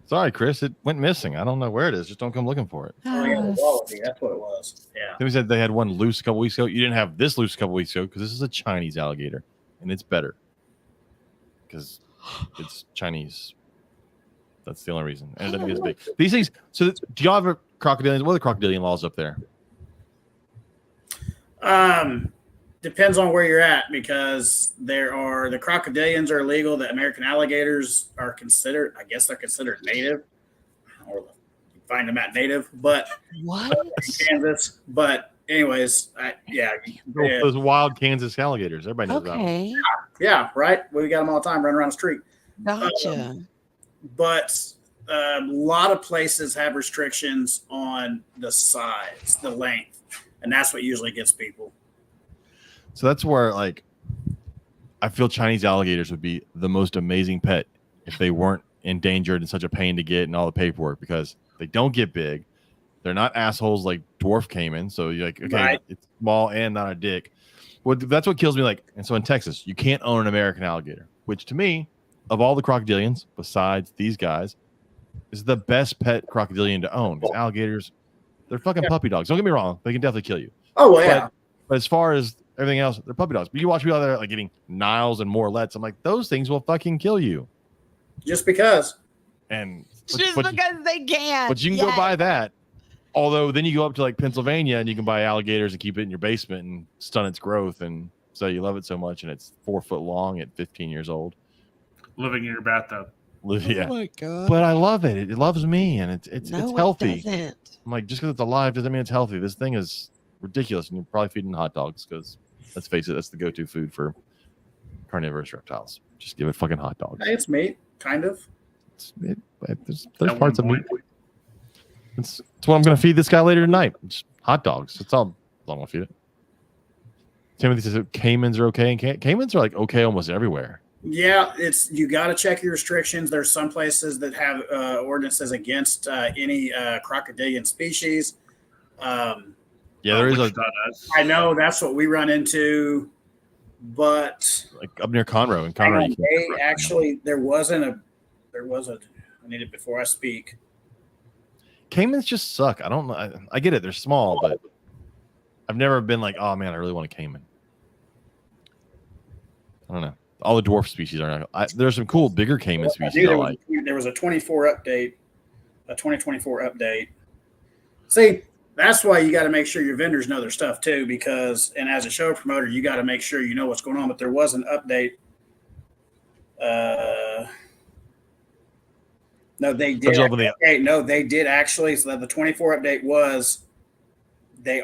Sorry, Chris. It went missing. I don't know where it is. Just don't come looking for it. Oh, yeah, the quality. That's what it was. Yeah. They said they had one loose a couple weeks ago. You didn't have this loose a couple weeks ago because this is a Chinese alligator, and it's better because it's Chinese. That's the only reason. And it doesn't get as big. These things. So, do y'all have a crocodilians? What are the crocodilian laws up there? Depends on where you're at, because the crocodilians are illegal. The American alligators are considered, I guess they're considered native, or you find them at native, but what in Kansas. But anyways, Those wild Kansas alligators. Everybody knows okay. that. Yeah, right. We got them all the time running around the street. Gotcha. But a lot of places have restrictions on the size, the length, and that's what usually gets people. So that's where, like, I feel Chinese alligators would be the most amazing pet if they weren't endangered and such a pain to get and all the paperwork, because they don't get big. They're not assholes like dwarf caiman. So you're like, okay, right. It's small and not a dick. That's what kills me. Like, and so in Texas, you can't own an American alligator, which to me, of all the crocodilians, besides these guys, is the best pet crocodilian to own. Because alligators, they're fucking puppy dogs. Don't get me wrong; they can definitely kill you. Oh well, yeah. But as far as everything else, they're puppy dogs. But you watch people out there like getting Niles and Morlets. I'm like, those things will fucking kill you. Just because. And Because they can. But you can go buy that. Although then you go up to like Pennsylvania and you can buy alligators and keep it in your basement and stun its growth, and so you love it so much, and it's 4 foot long at 15 years old. Living in your bathtub. Yeah. Oh my god! But I love it. It loves me, and it's healthy. It doesn't. I'm like, just because it's alive doesn't mean it's healthy. This thing is ridiculous, and you're probably feeding hot dogs because let's face it, that's the go-to food for carnivorous reptiles. Just give it fucking hot dogs. Hey, it's meat, kind of. There's parts of meat. It's what I'm going to feed this guy later tonight. It's hot dogs. That's all I'm going to feed it. Timothy says caimans are okay, and caimans are like okay almost everywhere. Yeah, you got to check your restrictions. There's some places that have ordinances against any crocodilian species. Yeah, there is I know that's what we run into, but like up near Conroe and Conroe. There was a. I need it before I speak. Caimans just suck. I don't know. I get it. They're small, but I've never been like, oh man, I really want a caiman. I don't know. All the dwarf species are not. There's some cool bigger caiman species. There was a 2024 update. See, that's why you got to make sure your vendors know their stuff too, because and as a show promoter, you got to make sure you know what's going on. But there was an update. No, they did. They did actually. So the 24 update was they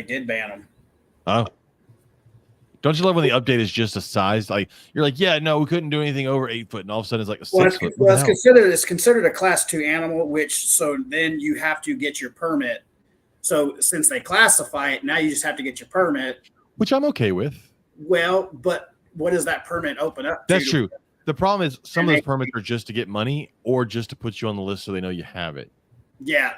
did ban them. Oh. Don't you love when the update is just a size? Like you're like, yeah, no, we couldn't do anything over 8 foot, and all of a sudden it's like a 6 foot. Well, it's considered a class 2 animal, so then you have to get your permit. So since they classify it, now you just have to get your permit. Which I'm okay with. Well, but what does that permit open up to? That's true. The problem is some of those permits are just to get money or just to put you on the list so they know you have it. Yeah.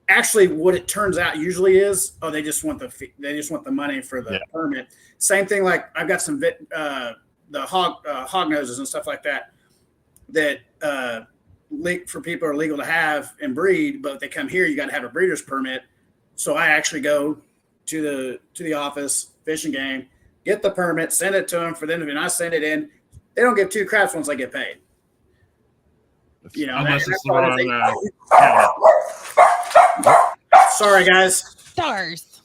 Actually, what it turns out usually is, they just want the money for the permit. Same thing, like I've got some the hog noses and stuff like that for people are legal to have and breed, but if they come here, you got to have a breeder's permit. So I actually go to the office, Fish and Game, get the permit, send it to them for them, and I send it in. They don't give 2 craps once I get paid. Unless it's the wrong. Sorry, guys. Stars.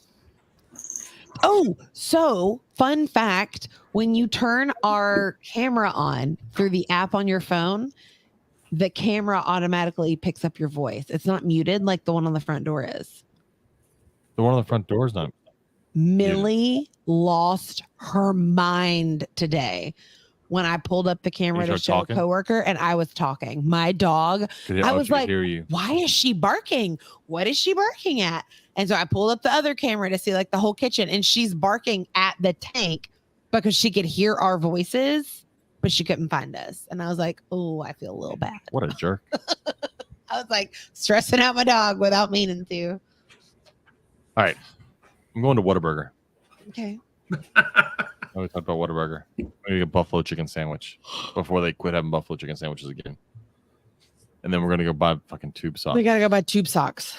Oh, so fun fact: when you turn our camera on through the app on your phone, the camera automatically picks up your voice. It's not muted like the one on the front door is. The one on the front door is not. Millie lost her mind today when I pulled up the camera to show a coworker and I was talking. My dog, I was like, why is she barking? What is she barking at? And so I pulled up the other camera to see like the whole kitchen, and she's barking at the tank because she could hear our voices, but she couldn't find us. And I was like, oh, I feel a little bad. What a jerk. I was like stressing out my dog without meaning to. All right. I'm going to Whataburger. Okay. We talked about Whataburger. Maybe a buffalo chicken sandwich before they quit having buffalo chicken sandwiches again. And then we're going to go buy fucking tube socks. We got to go buy tube socks.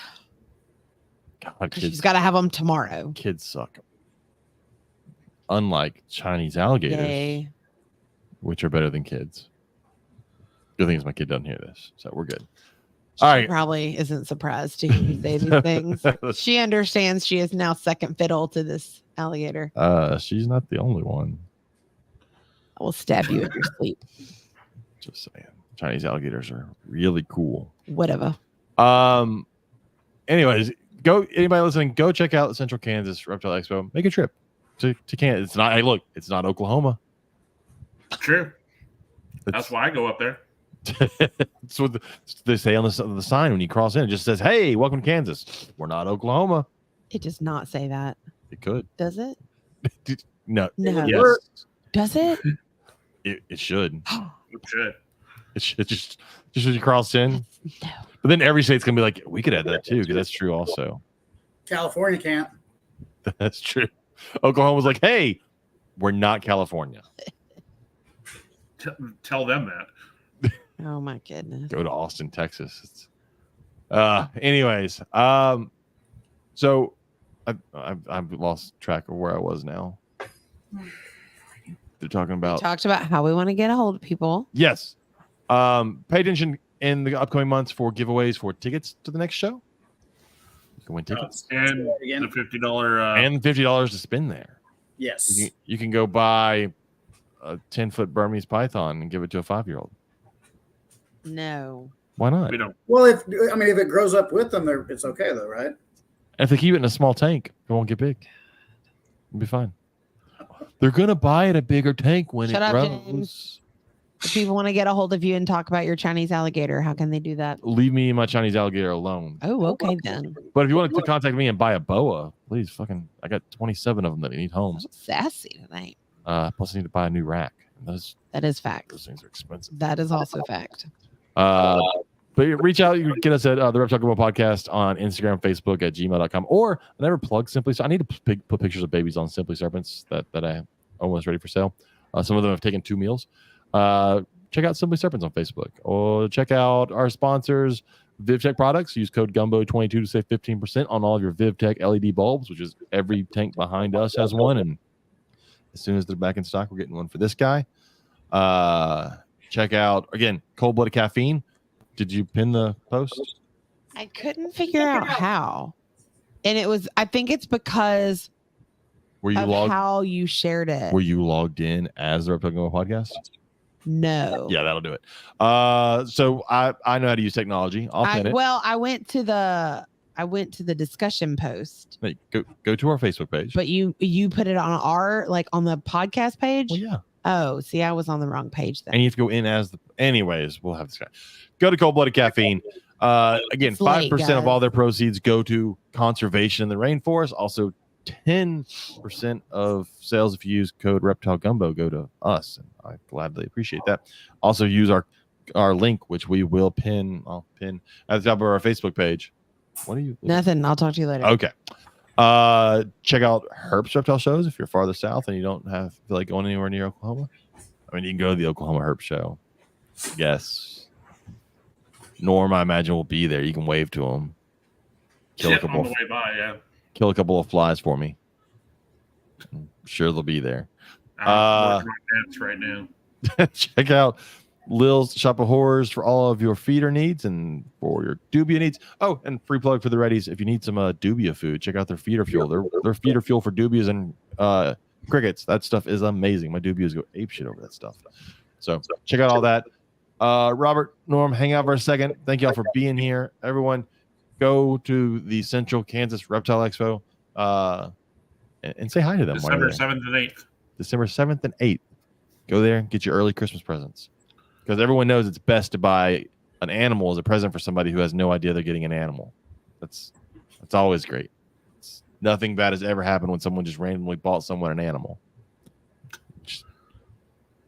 God, she's got to have them tomorrow. Kids suck. Unlike Chinese alligators, which are better than kids. Good thing is my kid doesn't hear this, so we're good. She probably isn't surprised to hear you say these things. She understands she is now second fiddle to this alligator. She's not the only one. I will stab you in your sleep. Just saying. Chinese alligators are really cool. Whatever. Anyways, anybody listening, go check out the Central Kansas Reptile Expo. Make a trip to Kansas. It's not, hey, look, it's not Oklahoma. True. That's why I go up there. That's what they say on the sign when you cross in. It just says, hey, welcome to Kansas. We're not Oklahoma. It does not say that. It could. Does it? No. Yes. Does it? It should. It should. It should just as you cross in. No. But then every state's gonna be like, we could add that too, because that's true also. California can't. That's true. Oklahoma was like, hey, we're not California. Tell them that. Oh my goodness. Go to Austin, Texas. Anyways, so I've lost track of where I was now. They're talking We about talked about how we want to get a hold of people. yes. Pay attention in the upcoming months for giveaways for tickets to the next show. You can win tickets And Again? the $50 and $50 to spend there. Yes. You can go buy a 10-foot Burmese python and give it to a 5-year-old. No. Why not? we don't. Well, if it grows up with them, it's okay though, right? And if they keep it in a small tank, it won't get big. It'll be fine. They're gonna buy it a bigger tank when Shut it up, grows. James. If people want to get a hold of you and talk about your Chinese alligator, how can they do that? Leave me and my Chinese alligator alone. Oh, okay then. But if you want to contact me and buy a boa, please I got 27 of them that need homes. That's sassy tonight. Plus I need to buy a new rack. That is fact. Those things are expensive. That is also fact. But reach out. You can get us at the Reptile Gumbo Podcast on Instagram, Facebook, at gmail.com. Or I never plug Simply. So I need to put pictures of babies on Simply Serpents that I almost ready for sale. Some of them have taken 2 meals. Check out Simply Serpents on Facebook, or check out our sponsors, VivTech products. Use code GUMBO22 to save 15% on all of your VivTech LED bulbs, which is every tank behind us has one. And as soon as they're back in stock, we're getting one for this guy. Check out, again, Cold-Blooded Caffeine. Did you pin the post? I couldn't figure out how. And I think it's because Were you of how you shared it. Were you logged in as the Reptile Gumbo Podcast? No. Yeah, that'll do it. So I know how to use technology. I'll pin it. Well, I went to the discussion post. Hey, go to our Facebook page. But you put it on on the podcast page? Well, yeah. Oh, see, I was on the wrong page then. And you have to go in as anyways, we'll have this guy. Go to Cold-Blooded Caffeine. Again, 5% of all their proceeds go to conservation in the rainforest. Also, 10% of sales if you use code Reptile Gumbo go to us, and I gladly appreciate that. Also, use our link, which we will pin. I'll pin at the top of our Facebook page. What are you? Nothing. I'll talk to you later. Okay. Check out Herp's Reptile shows if you're farther south and you don't feel like going anywhere near Oklahoma. I mean, you can go to the Oklahoma Herp show. Yes. Norm, I imagine, will be there. You can wave to him. On the way by, yeah. Kill a couple of flies for me. I'm sure they'll be there. I'm working on nets right now. Check out Lil's Shop of Horrors for all of your feeder needs and for your dubia needs. Oh, and free plug for the Reddies. If you need some dubia food, check out their feeder fuel. Their feeder fuel for dubias and crickets. That stuff is amazing. My dubias go apeshit over that stuff. So check out all that. Robert, Norm, hang out for a second. Thank y'all for being here. Everyone, go to the Central Kansas Reptile Expo and say hi to them. December 7th and 8th. December 7th and 8th. Go there and get your early Christmas presents. Because everyone knows it's best to buy an animal as a present for somebody who has no idea they're getting an animal. That's always great. Nothing bad has ever happened when someone just randomly bought someone an animal. Just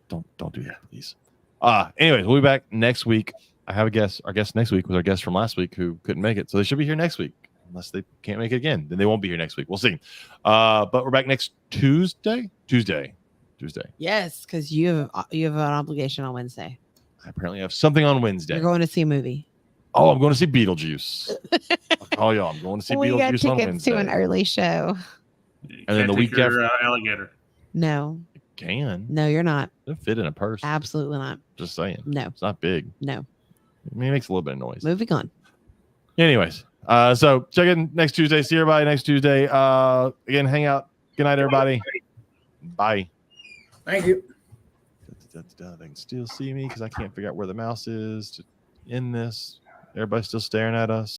don't do that, please. Anyways, we'll be back next week. I have a guest. Our guest next week was our guest from last week who couldn't make it. So they should be here next week. Unless they can't make it again. Then they won't be here next week. We'll see. But we're back next Tuesday. Yes, because you have an obligation on Wednesday. I apparently have something on Wednesday. You're going to see a movie. Oh, I'm going to see Beetlejuice. I'll call y'all. I'm going to see We got Beetlejuice on tickets Wednesday. to an early show. And then the week after, alligator. No, can no, you're not. it'll fit in a purse. Absolutely not. Just saying. No, It's not big. no. I mean, it makes a little bit of noise. Moving on. Anyways, so check in next Tuesday. See everybody next Tuesday. Again, hang out. Good night, everybody. Bye. Thank you. They can still see me because I can't figure out where the mouse is to end this. Everybody's still staring at us.